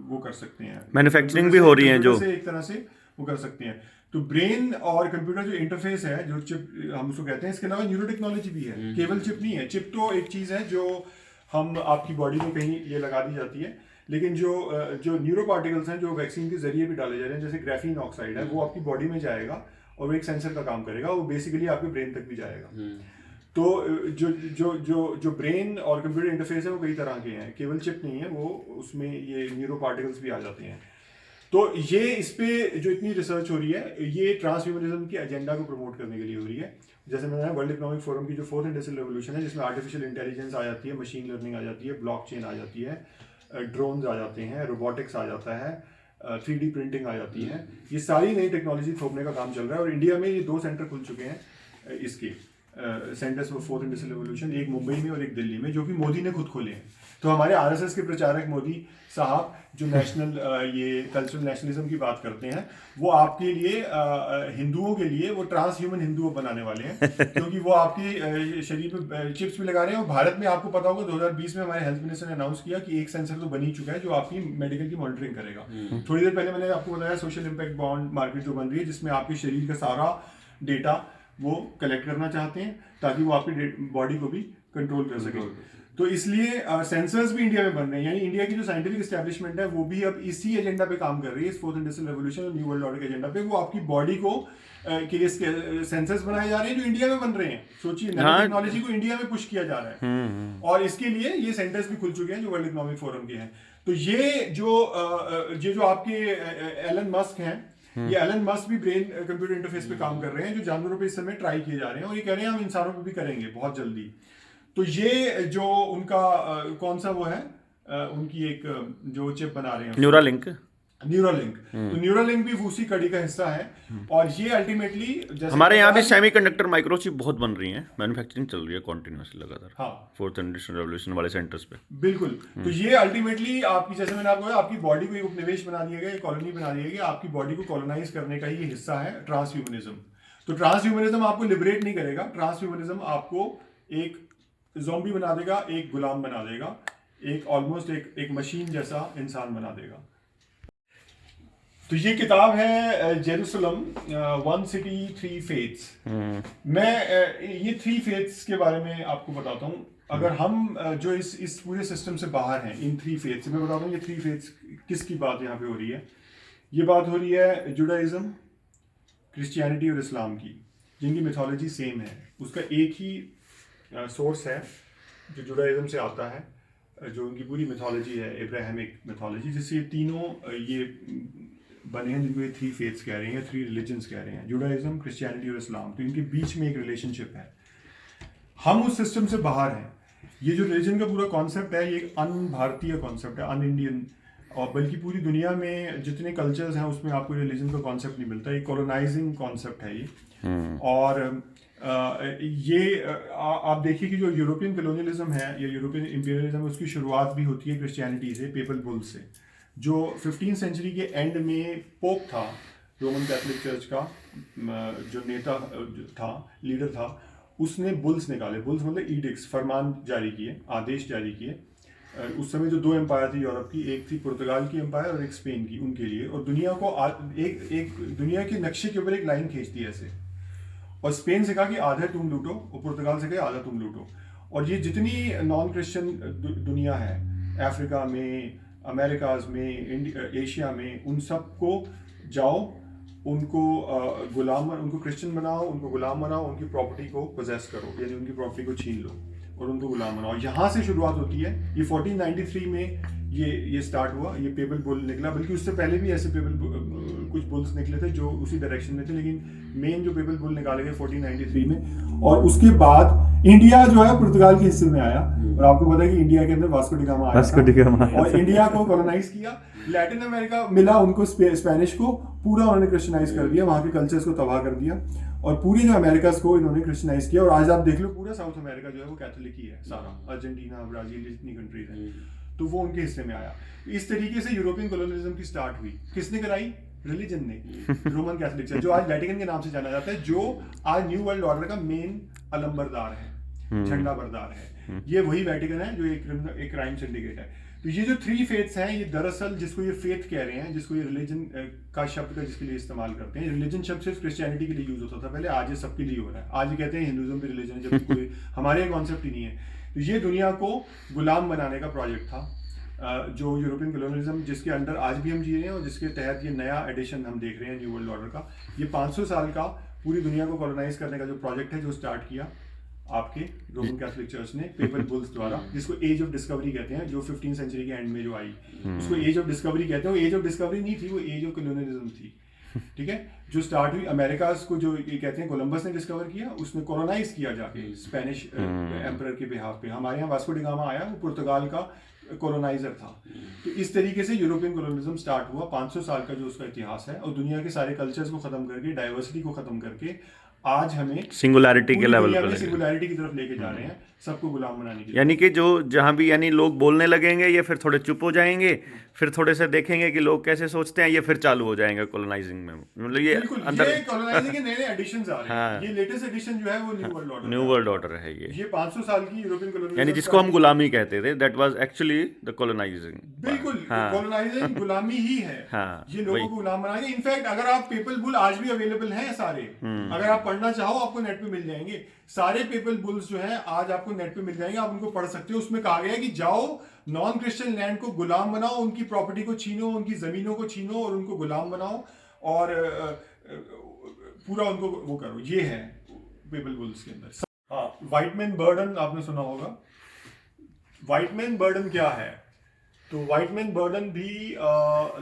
वो कर सकते हैं, मैन्युफैक्चरिंग भी हो रही है, जो एक तरह से वो कर सकते हैं। तो ब्रेन और कंप्यूटर जो इंटरफेस है, जो चिप हम उसको कहते हैं, इसके अलावा न्यूरो टेक्नोलॉजी भी है, केवल चिप नहीं है। चिप तो एक चीज़ है जो हम आपकी बॉडी में कहीं ये लगा दी जाती है, लेकिन जो न्यूरो पार्टिकल्स हैं, जो वैक्सीन के जरिए भी डाले जा रहे हैं, जैसे ग्राफीन ऑक्साइड है, वो आपकी बॉडी में जाएगा और वो एक सेंसर का काम करेगा, वो बेसिकली आपके ब्रेन तक भी जाएगा। तो जो ब्रेन और कंप्यूटर इंटरफेस है, वो कई तरह के हैं, केवल चिप नहीं है वो, उसमें ये न्यूरो पार्टिकल्स भी आ जाते हैं। तो ये इस पे जो इतनी रिसर्च हो रही है, ये ट्रांसह्यूमनिज्म के एजेंडा को प्रमोट करने के लिए हो रही है। जैसे मैंने वर्ल्ड इकोनॉमिक फोरम की जो फोर्थ इंडस्ट्रियल रेवोल्यूशन है, जिसमें आर्टिफिशियल इंटेलिजेंस आ जाती है, मशीन लर्निंग आ जाती है, ब्लॉकचेन आ जाती है, ड्रोन्स आ जाते हैं, रोबोटिक्स आ जाता है, 3D प्रिंटिंग आ जाती है, ये सारी नई टेक्नोलॉजी थोपने का काम चल रहा है। और इंडिया में ये 2 सेंटर खुल चुके हैं इसके, centres for fourth industrial revolution, एक मुंबई में और एक दिल्ली में, जो कि मोदी ने खुद खोले हैं। तो हमारे आरएसएस के प्रचारक मोदी साहब जो नेशनल ये कल्चरल नेशनलिज्म की बात करते हैं, वो आपके लिए हिंदुओं के लिए वो ट्रांस ह्यूमन हिंदू बनाने वाले हैं, क्योंकि वो आपके शरीर पे चिप्स भी लगा रहे हैं। और भारत में आपको पता होगा 2020 में हमारे हेल्थ मिनिस्टर ने अनाउंस किया कि एक सेंसर तो बन ही चुका है जो आपकी मेडिकल की मॉनिटरिंग करेगा। थोड़ी देर पहले मैंने आपको बताया सोशल इम्पैक्ट बॉन्ड मार्केट जो बन रही है, जिसमें आपके शरीर का सारा डेटा वो कलेक्ट करना चाहते हैं, ताकि वो आपकी बॉडी को भी कंट्रोल कर सके। तो इसलिए सेंसर्स भी इंडिया में बन रहे हैं, यानी इंडिया की जो साइंटिफिक एस्टेब्लिशमेंट है, वो भी अब इसी एजेंडा पे काम कर रही है, इस फोर्थ इंडस्ट्रियल रेवोल्यूशन और न्यू वर्ल्ड ऑर्डर के एजेंडा पे। वो आपकी बॉडी को के लिए सेंसर्स बनाए जा रहे हैं जो इंडिया में बन रहे हैं। सोचिए, नई टेक्नोलॉजी को इंडिया में पुश किया जा रहा है, और इसके लिए ये सेंटर्स भी खुल चुके हैं जो वर्ल्ड इकोनॉमिक फोरम के हैं। तो ये जो आपके एलन मस्क हैं, ये एलन मस्क भी ब्रेन कंप्यूटर इंटरफेस पे काम कर रहे हैं, जो जानवरों पे इस समय ट्राई किए जा रहे हैं, और ये कह रहे हैं हम इंसानों पे भी करेंगे बहुत जल्दी। तो ये जो उनका कौन सा वो है, उनकी एक जो चिप बना रहे हैं, न्यूरालिंक। तो न्यूरालिंक भी उसी कड़ी का हिस्सा है, और ये अल्टीमेटली हमारे यहाँ भी सेमीकंडक्टर माइक्रोचिप बहुत बन रही है, मैन्युफैक्चरिंग चल रही है कॉन्टिन्यूसली लगातार। हाँ, फोर्थ इंडस्ट्रियल रेवोल्यूशन वाले सेंटर्स पे बिल्कुल। तो ये अल्टीमेटली आपकी, जैसे मैंने आपको कहा, आपकी बॉडी को एक उपनिवेश बना दिया गया, एक कॉलोनी बना दिया गया, आपकी बॉडी को कॉलोनाइज करने का ये हिस्सा है ट्रांसह्यूमनिज्म। तो ट्रांसह्यूमनिज्म आपको लिबरेट नहीं करेगा, ट्रांसह्यूमनिज्म आपको एक ज़ॉम्बी बना देगा, एक गुलाम बना देगा, एक ऑलमोस्ट एक मशीन जैसा इंसान बना देगा। तो ये किताब है जेरूसलम, 1 सिटी 3 फेथ्स। मैं ये 3 फेथ्स के बारे में आपको बताता हूँ। अगर हम जो इस पूरे सिस्टम से बाहर हैं, इन 3 फेथ्स से मैं बताता हूँ, ये 3 फेथ्स किसकी बात यहाँ पे हो रही है। ये बात हो रही है जुडाइज्म, क्रिश्चियनिटी और इस्लाम की, जिनकी मिथोलॉजी सेम है। उसका एक ही सोर्स है जो जुडाइज्म से आता है, जो उनकी पूरी मिथोलॉजी है, इब्राहिमिक मिथोलॉजी, जिससे ये तीनों ये बने हैं, जिनको ये 3 फेथ्स कह रहे हैं, 3 रिलीजन्स कह रहे हैं, जुडाइज्म, क्रिश्चियनिटी और इस्लाम। तो इनके बीच में एक रिलेशनशिप है। हम उस सिस्टम से बाहर हैं। ये जो रिलीजन का पूरा कॉन्सेप्ट है, ये एक अन भारतीय कॉन्सेप्ट है, अन इंडियन, और बल्कि पूरी दुनिया में जितने कल्चर्स हैं उसमें आपको रिलीजन का कॉन्सेप्ट नहीं मिलता। ये कॉलोनाइजिंग कॉन्सेप्ट है ये। और ये आप देखिए कि जो यूरोपियन कॉलोनियलिज्म है या यूरोपियन इंपीरियलिज्म है, उसकी शुरुआत भी होती है क्रिश्चियनिटी से, पेपल बुल से, जो 15वीं सेंचुरी के एंड में पोप था, रोमन कैथोलिक चर्च का जो नेता था, लीडर था, उसने बुल्स निकाले। बुल्स मतलब ईडिक्ट्स, फरमान जारी किए, आदेश जारी किए। उस समय जो 2 एम्पायर थी यूरोप की, एक थी पुर्तगाल की एम्पायर और एक स्पेन की, उनके लिए। और दुनिया को एक दुनिया के नक्शे के ऊपर एक लाइन खींचती है ऐसे, और स्पेन से कहा कि आधा तुम लूटो, और पुर्तगाल से कहा आधा तुम लूटो। और ये जितनी नॉन क्रिश्चियन दुनिया है, अफ्रीका में, अमेरिकाज में, एशिया में, उन सब को जाओ, उनको उनको क्रिश्चियन बनाओ, उनको गुलाम बनाओ, उनकी प्रॉपर्टी को पोजेस करो, यानी उनकी प्रॉपर्टी को छीन लो। और उनको गुलाम बनाओ। यहाँ से शुरुआत होती है। ये 1493 में ये स्टार्ट हुआ, ये पेपल बुल निकला। बल्कि उससे पहले भी ऐसे कुछ बुल्स निकले थे जो उसी डायरेक्शन में थे, लेकिन मेन जो पेपल बुल निकाले गए 1493 में। और उसके बाद इंडिया जो है पुर्तगाल के हिस्से में आया। और आपको पता है कि इंडिया के अंदर वास्को डी गामा आया और इंडिया को कॉलोनाइज किया। लैटिन अमेरिका मिला उनको, स्पेनिश को पूरा उन्होंने क्रिश्चियनाइज कर दिया, वहाँ के कल्चर्स को तबाह कर दिया और पूरे जो अमेरिकास को इन्होंने क्रिश्चियनाइज किया। और आज आप देख लो पूरा साउथ अमेरिका जो है वो कैथोलिक ही है सारा, अर्जेंटीना, ब्राजील, जितनी कंट्रीज हैं, तो वो उनके हिस्से में आया। इस तरीके से यूरोपियन कॉलोनिज्म की स्टार्ट हुई। किसने कराई? रिलीजन ने, रोमन कैथोलिक चर्च, जो आज वेटिकन के नाम से जाना जाता है, जो आज न्यू वर्ल्ड ऑर्डर का मेन अलंबरदार है, झंडा बरदार है। ये वही वेटिकन है जो एक क्राइम सिंडिकेट है। तो ये जो 3 फेथ्स हैं, ये दरअसल जिसको ये फेथ कह रहे हैं, जिसको ये रिलीजन का शब्द का जिसके लिए इस्तेमाल करते हैं। रिलीजन शब्द सिर्फ क्रिश्चियनिटी के लिए यूज होता था पहले, आज ये सबके लिए हो रहा है। आज ये कहते हैं हिंदुज्म भी रिलीजन है, जबकि कोई हमारे ये कॉन्सेप्ट ही नहीं है। तो ये दुनिया को गुलाम बनाने का प्रोजेक्ट था, जो यूरोपियन कॉलोनिज्म जिसके अंडर आज भी हम जी रहे हैं और जिसके तहत ये नया एडिशन हम देख रहे हैं न्यू वर्ल्ड ऑर्डर का। ये 500 साल का पूरी दुनिया को कॉलोनाइज करने का जो प्रोजेक्ट है, जो स्टार्ट किया आपके रोमन कैथोलिक चर्च ने पेपल बुल्स द्वारा, जिसको एज ऑफ डिस्कवरी कहते हैं, जो 15वीं सेंचुरी के एंड में जो आई, उसको एज ऑफ डिस्कवरी कहते हैं। वो एज ऑफ डिस्कवरी नहीं थी, वो एज ऑफ कॉलोनियलिज्म थी। ठीक है, जो स्टार्ट हुई अमेरिकास को, जो ये कहते हैं कोलंबस ने डिस्कवर किया, उसने कॉलोनाइज किया जाके स्पेनिश एम्परर के बिहाफ पे। हमारे यहाँ वास्को डी गामा आया, वो पुर्तगाल का कॉलोनाइजर था। तो इस तरीके से यूरोपियन कॉलोनिज्म स्टार्ट हुआ। 500 साल का जो उसका इतिहास है, और दुनिया के सारे कल्चर्स को खत्म करके, डाइवर्सिटी को खत्म करके, आज हमें सिंगुलैरिटी के लेवल पर सिंगुलैरिटी की तरफ लेके जा रहे हैं, सबको गुलाम बनाने के लिए। यानी कि जो जहाँ भी यानी लोग बोलने लगेंगे, ये फिर थोड़े चुप हो जाएंगे, फिर थोड़े से देखेंगे कि लोग कैसे सोचते हैं, ये फिर चालू हो जाएंगे कॉलोनाइजिंग में। मतलब ये अंदर ये कॉलोनाइजिंग के नए एडिशंस आ रहे हैं। ये लेटेस्ट एडिशन जो है वो न्यू वर्ल्ड ऑर्डर है। ये 500 साल की यूरोपियन कॉलोनाइजेशन, यानी जिसको हम गुलामी कहते थे, that was actually the colonising. बिल्कुल, कॉलोनाइजिंग गुलामी ही है। ये लोगों को गुलाम बनाएंगे। इनफैक्ट अगर आप पेपल बुल आज भी अवेलेबल हैं सारे, अगर आप पढ़ना चाहो आपको नेट पे मिल जाएंगे। सारे पेपल बुल्स जो हैं आज आपको नेट पे मिल जाएंगे, आप उनको पढ़ सकते हो। उसमें कहा गया है कि जाओ नॉन क्रिश्चियन लैंड को गुलाम बनाओ, उनकी प्रॉपर्टी को छीनो, उनकी जमीनों को छीनो और उनको गुलाम बनाओ और पूरा उनको वो करो। ये है पेपल बुल्स के अंदर। हाँ, व्हाइट मैन बर्डन आपने सुना होगा। व्हाइट मैन बर्डन क्या है? तो व्हाइट मैन बर्डन भी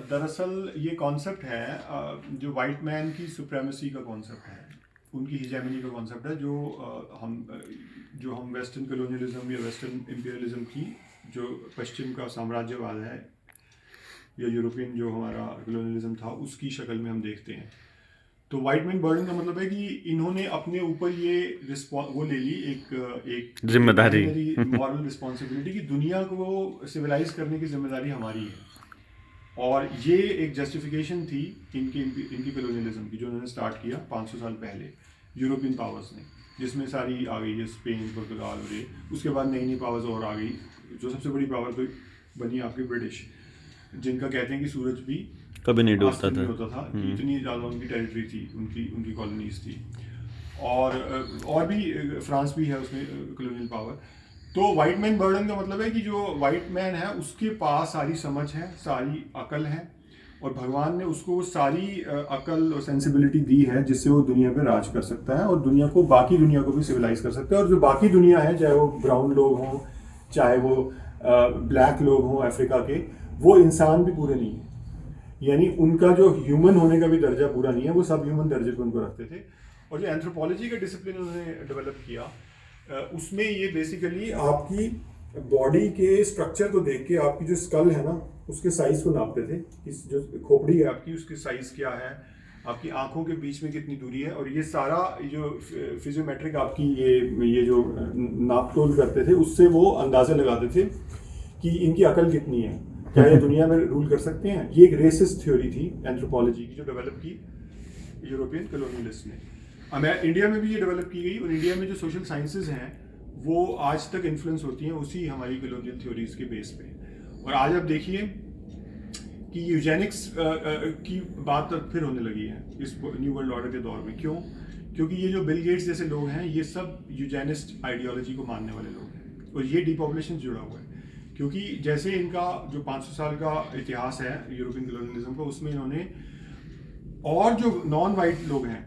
दरअसल ये कॉन्सेप्ट है, जो व्हाइट मैन की सुप्रेमेसी का कॉन्सेप्ट है, उनकी हिजेमनी का कॉन्सेप्ट है, जो हम वेस्टर्न कॉलोनियलिज्म या वेस्टर्न इंपीरियलिज्म की, जो पश्चिम का साम्राज्यवाद है या यूरोपियन जो हमारा कॉलोनियलिज्म था, उसकी शक्ल में हम देखते हैं। तो व्हाइट मैन बर्डन का मतलब है कि इन्होंने अपने ऊपर ये वो ले ली, एक जिम्मेदारी, मॉरल रिस्पॉन्सिबिलिटी, कि दुनिया को सिविलाइज करने की जिम्मेदारी हमारी है। और ये एक जस्टिफिकेशन थी इनकी कॉलोनियलिज्म की, जो उन्होंने स्टार्ट किया 500 साल पहले यूरोपियन पावर्स ने, जिसमें सारी आ गई है स्पेन, पुर्तगाल और ये। उसके बाद नई नई पावर्स और आ गई। जो सबसे बड़ी पावर तो बनी आपकी ब्रिटिश, जिनका कहते हैं कि सूरज भी कभी नहीं डूबता था, कि इतनी ज़्यादा उनकी टेरिटरी थी, उनकी कॉलोनीज थी। और भी फ्रांस भी है उसमें कॉलोनियल पावर। तो व्हाइट मैन बर्डन का मतलब है कि जो व्हाइट मैन है उसके पास सारी समझ है, सारी अकल है, और भगवान ने उसको सारी अकल और सेंसिबिलिटी दी है, जिससे वो दुनिया पे राज कर सकता है और दुनिया को, बाकी दुनिया को भी सिविलाइज कर सकता है। और जो बाकी दुनिया है, चाहे वो ब्राउन लोग हों, चाहे वो ब्लैक लोग हों अफ्रीका के, वो इंसान भी पूरे नहीं है। यानी उनका जो ह्यूमन होने का भी दर्जा पूरा नहीं है, वो सब ह्यूमन दर्जे पे उनको रखते थे। और जो एंथ्रोपोलॉजी का डिसिप्लिन उन्होंने डेवलप किया, उसमें ये बेसिकली आपकी बॉडी के स्ट्रक्चर को देख के, आपकी जो स्कल है ना, उसके साइज को नापते थे। इस जो खोपड़ी है आपकी, उसकी साइज क्या है, आपकी आंखों के बीच में कितनी दूरी है, और ये सारा जो फिजियोमेट्रिक आपकी ये जो नाप तोल करते थे, उससे वो अंदाजा लगाते थे कि इनकी अकल कितनी है, क्या ये दुनिया में रूल कर सकते हैं। ये एक रेसिस्ट थ्योरी थी एंथ्रोपोलॉजी की, जो डेवलप की यूरोपियन कॉलोनियलिस्ट ने। इंडिया में भी ये डेवलप की गई, और इंडिया में जो सोशल साइंसेज हैं वो आज तक इन्फ्लुएंस होती हैं उसी हमारी कॉलोनियल थ्योरीज के बेस पे। और आज आप देखिए कि यूजेनिक्स की बात फिर होने लगी है इस न्यू वर्ल्ड ऑर्डर के दौर में। क्यों? क्योंकि ये जो बिल गेट्स जैसे लोग हैं, ये सब यूजेनिस्ट आइडियोलॉजी को मानने वाले लोग हैं, और ये डिपॉपुलेशन जुड़ा हुआ है। क्योंकि जैसे इनका जो 500 साल का इतिहास है यूरोपियन कॉलोनियलिज्म का, उसमें इन्होंने, और जो नॉन वाइट लोग हैं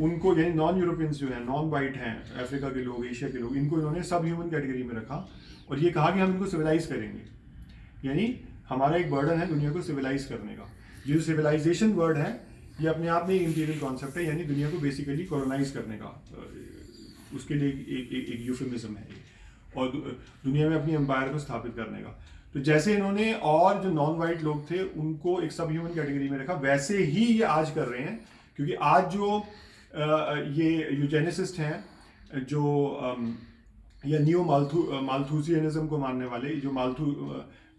उनको यानी नॉन यूरोपियंस जो हैं, नॉन वाइट हैं, अफ्रीका के लोग, एशिया के लोग, इनको इन्होंने सब ह्यूमन कैटेगरी में रखा और ये कहा कि हम इनको सिविलाइज करेंगे। यानी हमारा एक बर्डन है दुनिया को सिविलाइज करने का। ये जो सिविलाइजेशन वर्ड है ये अपने आप में एक इंपीरियल कॉन्सेप्ट है, यानी दुनिया को बेसिकली कॉलोनाइज करने का, उसके लिए एक यूफेमिज्म है ये, और दुनिया में अपनी एम्पायर को स्थापित करने का। तो जैसे इन्होंने और जो नॉन वाइट लोग थे उनको एक सब ह्यूमन कैटेगरी में रखा, वैसे ही ये आज कर रहे हैं। क्योंकि आज जो ये यूजेनिसिस्ट हैं, जो या नियो माल्थूसियनिज्म को मानने वाले, जो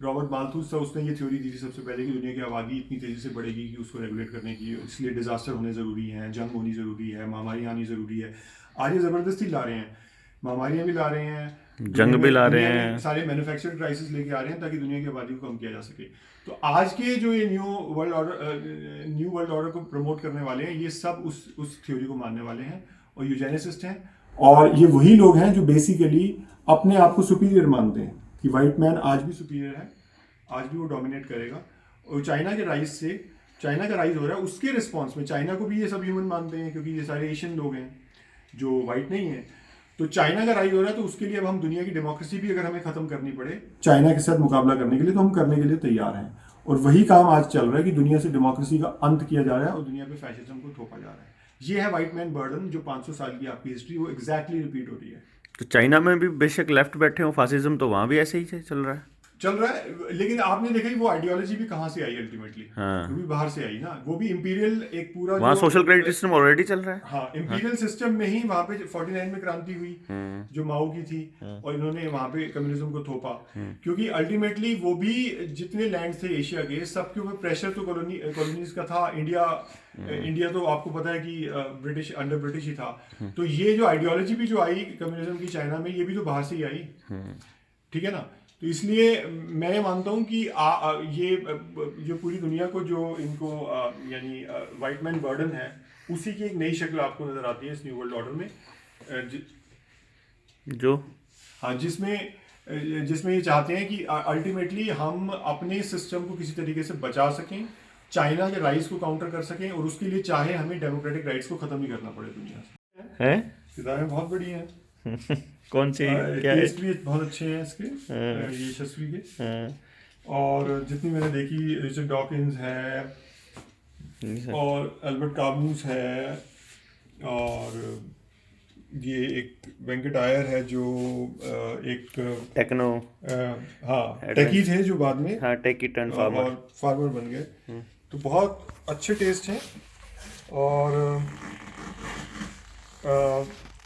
रॉबर्ट माल्थूस था, उसने ये थ्योरी दी थी सबसे पहले कि दुनिया की आबादी इतनी तेज़ी से बढ़ेगी कि उसको रेगुलेट करने की, इसलिए डिजास्टर होने ज़रूरी हैं, जंग होनी ज़रूरी है, महामारी आनी ज़रूरी है। आज ये ज़बरदस्ती ला रहे हैं, महामारियाँ भी ला रहे हैं, जंग भी ला रहे हैं, सारे मैन्युफैक्चरिंग क्राइसिस लेके आ रहे हैं ताकि दुनिया की आबादी को कम किया जा सके। तो आज के जो ये न्यू वर्ल्ड ऑर्डर को प्रमोट करने वाले हैं, ये सब उस थ्योरी को मानने वाले हैं और यूजेनिसिस्ट हैं। और ये वही लोग हैं जो बेसिकली अपने आप को सुपीरियर मानते हैं कि वाइट मैन आज भी सुपीरियर है, आज भी वो डोमिनेट करेगा। और चाइना के राइज से, चाइना का राइज हो रहा है, उसके रिस्पॉन्स में चाइना को भी ये सब ह्यूमन मानते हैं क्योंकि ये सारे एशियन लोग हैं जो वाइट नहीं है। तो चाइना का राइज हो रहा है, तो उसके लिए अब हम दुनिया की डेमोक्रेसी भी अगर हमें खत्म करनी पड़े चाइना के साथ मुकाबला करने के लिए, तो हम करने के लिए तैयार हैं। और वही काम आज चल रहा है कि दुनिया से डेमोक्रेसी का अंत किया जा रहा है और दुनिया पे फैशिज्म को थोपा जा रहा है। ये है वाइट मैन बर्डन, जो 500 साल की आपकी हिस्ट्री वो एग्जैक्टली रिपीट हो रही है। तो चाइना में भी बेशक लेफ्ट बैठे हो, फासिज्म तो वहाँ भी ऐसे ही चल रहा है। लेकिन आपने देखा ही वो आइडियोलॉजी भी कहाँ से आई अल्टीमेटली, हाँ। वो भी बाहर से आई ना, वो भी इंपीरियल एक पूरा वहाँ सोशल क्रेडिट सिस्टम ऑलरेडी चल रहा है। हाँ, इंपीरियल सिस्टम में ही वहाँ पे 49 में क्रांति हुई जो माओ की थी, और इन्होंने वहाँ पे कम्युनिज्म को थोपा। क्योंकि अल्टीमेटली वो भी जितने लैंड थे एशिया के, सबके ऊपर प्रेशर तो कॉलोनीज का था। इंडिया तो आपको पता है कि अंडर ब्रिटिश ही था। तो ये जो आइडियोलॉजी भी जो आई कम्युनिज्म की चाइना में, ये भी तो बाहर से ही आई, ठीक है ना। तो इसलिए मैं मानता हूँ कि ये जो पूरी दुनिया को जो इनको यानी वाइट मैन बर्डन है, उसी की एक नई शक्ल आपको नजर आती है इस न्यू वर्ल्ड ऑर्डर में, जो हाँ जिसमें ये चाहते हैं कि अल्टीमेटली हम अपने सिस्टम को किसी तरीके से बचा सकें, चाइना के राइट्स को काउंटर कर सकें, और उसके लिए चाहे हमें डेमोक्रेटिक राइट्स को खत्म ही करना पड़े दुनिया से। हैं किताबें बहुत बड़ी हैं। कौन सी क्या है? टेस्ट भी बहुत अच्छे हैं इसके, ये यशस्वी के। और जितनी मैंने देखी, रिचर्ड डॉकिंस है और अल्बर्ट कामूस है, और ये एक वेंकट आयर है जो एक टेक्नो टेकी थे जो बाद में टेकी टर्न फार्मर बन गए। तो बहुत अच्छे टेस्ट हैं। और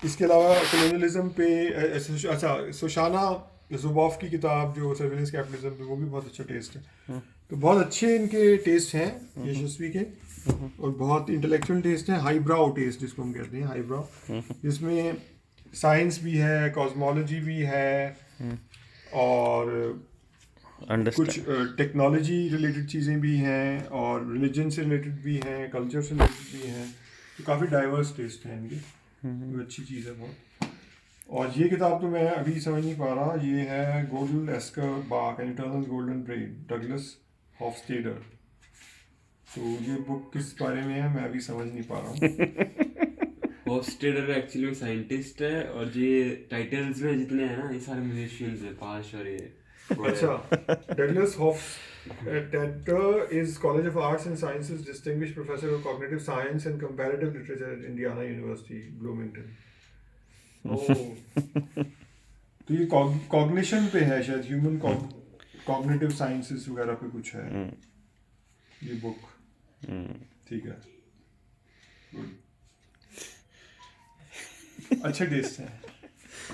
इसके अलावा कॉलोनियलिज्म पे अच्छा, सुशाना जुबॉफ की किताब जो सर्विलेंस कैपिटलिज्म पे, वो भी बहुत अच्छा टेस्ट है। तो बहुत अच्छे इनके टेस्ट हैं यशस्वी के, और बहुत इंटेलेक्चुअल टेस्ट है, हाई ब्राउ टेस्ट जिसको हम कहते हैं, हाई ब्राउ, जिसमें साइंस भी है, कॉस्मोलॉजी भी है, और कुछ टेक्नोलॉजी रिलेटेड चीज़ें भी हैं, और रिलीजन से रिलेटेड भी हैं, कल्चर से रिलेटेड भी हैं। तो काफ़ी डाइवर्स टेस्ट हैं इनके, तो अच्छी चीज़ है बहुत। और ये किताब तो मैं अभी समझ नहीं पा रहा, ये है golden Escher Bach an eternal golden brain, Douglas Hofstadter. तो ये बुक किस बारे में है मैं अभी समझ नहीं पा रहा हूँ। हॉफस्टेडर एक्चुअली साइंटिस्ट है, और ये टाइटल्स में जितने हैं ना, ये सारे म्यूजिशियंस हैं, पाश और ये। अच्छा, Douglas हॉफस्टेडर is College of Arts and Sciences Distinguished Professor of Cognitive Science and Comparative Literature at Indiana University, Bloomington. तो ये कॉग्निशन पे है शायद, ह्यूमन कॉग्निटिव साइंसेस वगैरह पे कुछ है ये बुक, ठीक है, अच्छे टेस्ट है,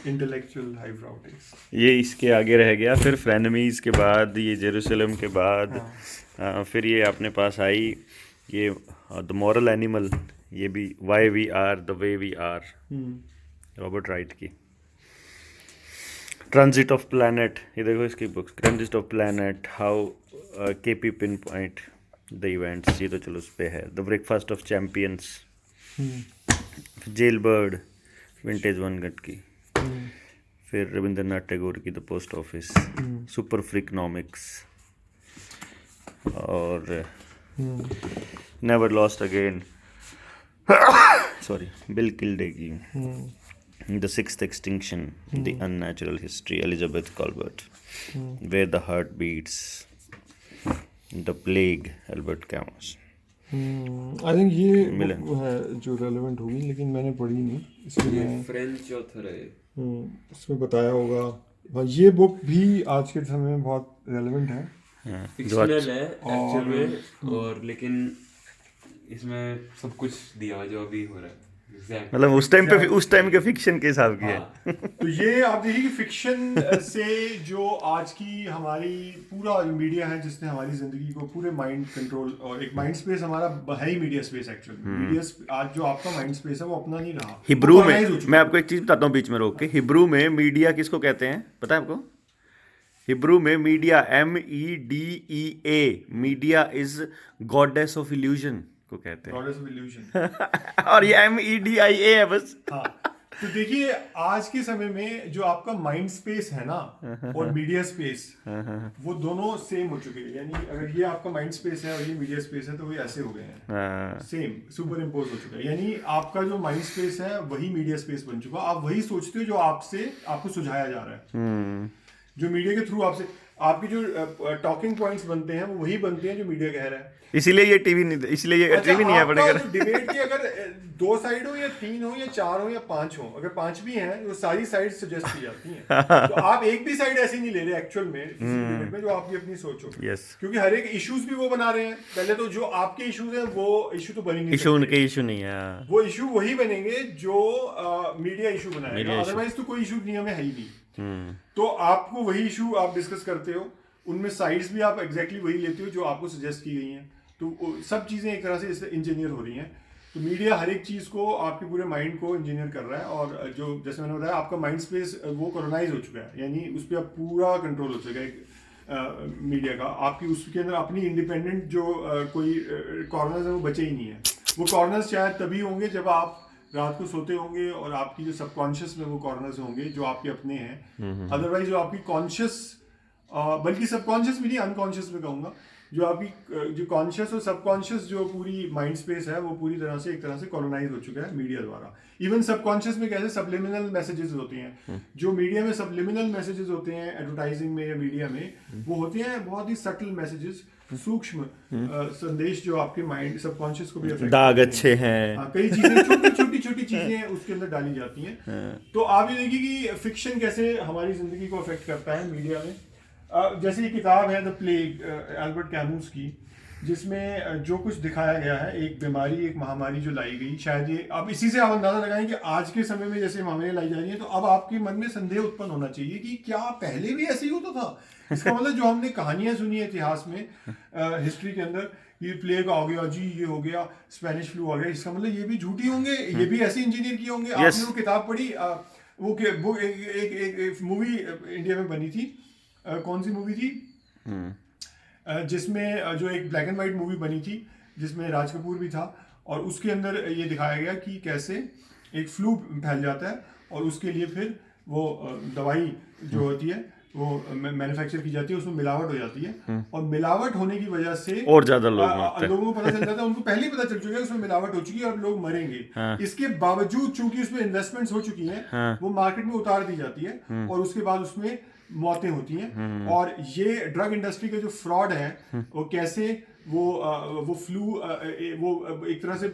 इंटेलेक्चुअल हाई ब्राउ टेस्ट। ये इसके आगे रह गया, फिर फ्रेनेमीज के बाद, ये जेरूसलम के बाद, फिर ये अपने पास आई ये द मॉरल एनिमल, ये भी why we are the way we are, Robert Wright की। ट्रांजिट ऑफ प्लैनेट, ये देखो इसकी books, transit of planet, how KP pinpoint the events, ये तो चलो उस पे है। The breakfast of champions, jailbird, vintage Vonnegut की, फिर रविंद्रनाथ टैगोर की the post office, super freakonomics, और never lost again, Sorry, Bill Kildare. The Sixth Extinction, The Unnatural History, Elizabeth Colbert. Where the Heart Beats, The Plague, Albert Camus. I think ये मिलन। book है जो relevant होगी, लेकिन मैंने पढ़ी नहीं, इसलिए मैं फ्रेंच ऑथर है। इसमें बताया होगा। हाँ, ये बुक भी आज के समय में बहुत रेलेवेंट है। हाँ, जो फिक्शनल है एक्चुअल में, और लेकिन इसमें सब कुछ दिया हुआ जो अभी हो रहा है। Exactly. मतलब उस टाइम के फिक्शन के हिसाब की है। हाँ, तो ये आप देखिए कि फिक्शन से जो आज की हमारी पूरा मीडिया है जिसने हमारी जिंदगी को पूरे माइंड कंट्रोल, और एक माइंड स्पेस हमारा है ही मीडिया स्पेस एक्चुअली। मीडिया आज जो आपका माइंड स्पेस है वो अपना नहीं रहा, हिब्रू वो में organize हो चुका मैं आपको एक चीज बताता हूँ बीच में रोक के। हिब्रू में मीडिया किसको कहते हैं पता है आपको? हिब्रू में media MEDEA, media is goddess of illusion को कहते हैं। Goddess of illusion। और ये MEDIA है बस। हाँ, तो देखिए आज के समय में जो आपका माइंड स्पेस है ना और मीडिया स्पेस, वो दोनों सेम हो चुके हैं। यानी अगर ये आपका माइंड स्पेस है और ये मीडिया स्पेस है तो वो ऐसे हो गए हैं, हाँ, सेम सुपर इम्पोज हो चुका है। यानी आपका जो माइंड स्पेस है वही मीडिया स्पेस बन चुका। आप वही सोचते हो जो आपको सुझाया जा रहा है। जो मीडिया के थ्रू आपके जो टॉकिंग पॉइंट्स बनते हैं वो वही बनते हैं जो मीडिया कह रहा है। इसीलिए ये टीवी नहीं है आपका पड़ेगा। जो डिबेट की अगर 2 साइड हो या 3 हो या 4 हो या 5 हो, अगर 5 भी हैं तो सारी साइड सजेस्ट की जाती हैं। तो आप एक भी साइड ऐसी नहीं ले रहे एक्चुअल में किसी डिबेट में जो आपकी अपनी सोच हो। Yes. क्योंकि हर एक इश्यूज भी वो बना रहे हैं। पहले तो जो आपके इश्यूज हैं वो इशू तो बन ही नहीं इशू सकते। उनके इशू नहीं है। वो इशू वही बनेंगे जो मीडिया इशू बनाएगा, Media issue। अदरवाइज तो कोई इशू दुनिया में है ही नहीं। तो आपको वही इशू आप डिस्कस करते हो, उनमें साइड्स भी आप एग्जैक्टली वही लेते हो जो आपको सजेस्ट की गई हैं। तो सब चीज़ें एक तरह से इससे इंजीनियर हो रही हैं। तो मीडिया हर एक चीज़ को आपके पूरे माइंड को इंजीनियर कर रहा है, और जो जैसे मैंने बताया आपका माइंड स्पेस वो कॉलोनाइज हो चुका है। यानी उस पर आप पूरा कंट्रोल हो चुका है एक मीडिया का। आपकी उसके अंदर अपनी इंडिपेंडेंट जो कोई कॉर्नर्स है वो बचे ही नहीं है। वो कॉर्नर्स शायद तभी होंगे जब आप रात को सोते होंगे और आपकी जो सबकॉन्शियस में वो कॉर्नर्स होंगे जो आपके अपने हैं। अदरवाइज जो आपकी कॉन्शियस, बल्कि सबकॉन्शियस भी नहीं, अनकॉन्शियस में कहूँगा, जो आपकी जो कॉन्शियस और सबकॉन्शियस जो पूरी माइंड स्पेस है वो पूरी तरह से एक तरह से कॉलोनाइज हो चुका है मीडिया द्वारा। इवन सबकॉन्शियस में कैसे सब्लिमिनल मैसेजेस होते हैं, जो मीडिया में सब्लिमिनल मैसेजेस होते हैं एडवर्टाइजिंग में या मीडिया में, वो होते हैं बहुत ही सटल मैसेजेस, सूक्ष्म संदेश जो आपके माइंड सबकॉन्शियस को भी affect दाग करते अच्छे हैं। हाँ, कई चीजें छोटी चीजें उसके अंदर डाली जाती हैं। तो आप ये देखिए कि फिक्शन कैसे हमारी जिंदगी को अफेक्ट करता है मीडिया में। जैसे ये किताब है द प्लेग एल्बर्ट कैमूस की, जिसमें जो कुछ दिखाया गया है, एक बीमारी, एक महामारी जो लाई गई, शायद ये अब इसी से आप अंदाजा लगाएं कि आज के समय में जैसे महामारियां लाई जा रही हैं तो अब आपके मन में संदेह उत्पन्न होना चाहिए कि क्या पहले भी ऐसे ही होता था। इसका मतलब जो हमने कहानियां सुनी है इतिहास में, हिस्ट्री के अंदर, ये प्लेग आ गया जी, ये हो गया, स्पेनिश फ्लू आ गया, इसका मतलब ये भी झूठी होंगे, ये भी ऐसे इंजीनियर किए होंगे। आपने वो किताब पढ़ी, वो एक मूवी इंडिया में बनी थी, कौन सी मूवी थी जिसमें जो एक ब्लैक एंड वाइट मूवी बनी थी जिसमें राज कपूर भी था, और उसके अंदर ये दिखाया गया कि कैसे एक फ्लू फैल जाता है और उसके लिए फिर वो दवाई जो होती है वो मैन्युफैक्चर की जाती है, उसमें मिलावट हो जाती है, और मिलावट होने की वजह से और ज्यादा लोगों को पता चल जाता है, उनको पहले ही पता चल चुका है उसमें मिलावट हो चुकी है और लोग मरेंगे। हाँ। इसके बावजूद चूंकि उसमें इन्वेस्टमेंट्स हो चुकी हैं, हाँ। वो मार्केट में उतार दी जाती है और उसके बाद उसमें मौतें होती हैं। और ये ड्रग इंडस्ट्री का जो फ्रॉड है वो कैसे वो फ्लू वो एक तरह से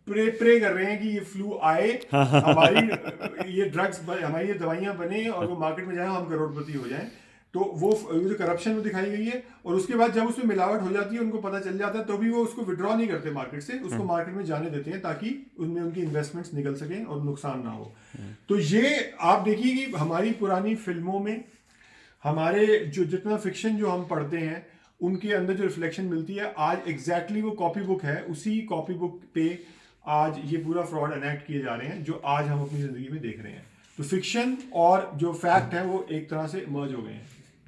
प्रे कर रहे हैं कि ये फ्लू आए, हमारी ये ड्रग्स हमारी ये दवाइयां बने और वो मार्केट में जाए, हम करोड़पति हो जाएं। तो वो जो करप्शन वो दिखाई गई है, और उसके बाद जब उसमें मिलावट हो जाती है उनको पता चल जाता है तो भी वो उसको विड्रॉ नहीं करते मार्केट से, उसको मार्केट में जाने देते हैं ताकि उनमें उनकी इन्वेस्टमेंट्स निकल सकें और नुकसान ना हो। तो ये आप देखिए कि हमारी पुरानी फिल्मों में हमारे जो जितना फिक्शन जो हम पढ़ते हैं उनके अंदर जो रिफ्लेक्शन मिलती है, आज एग्जैक्टली वो कॉपी बुक है, उसी कॉपी बुक पे आज ये पूरा फ्रॉड एनेक्ट किए जा रहे हैं जो आज हम अपनी जिंदगी में देख रहे हैं। तो फिक्शन और जो फैक्ट है वो एक तरह से मर्ज हो गए हैं।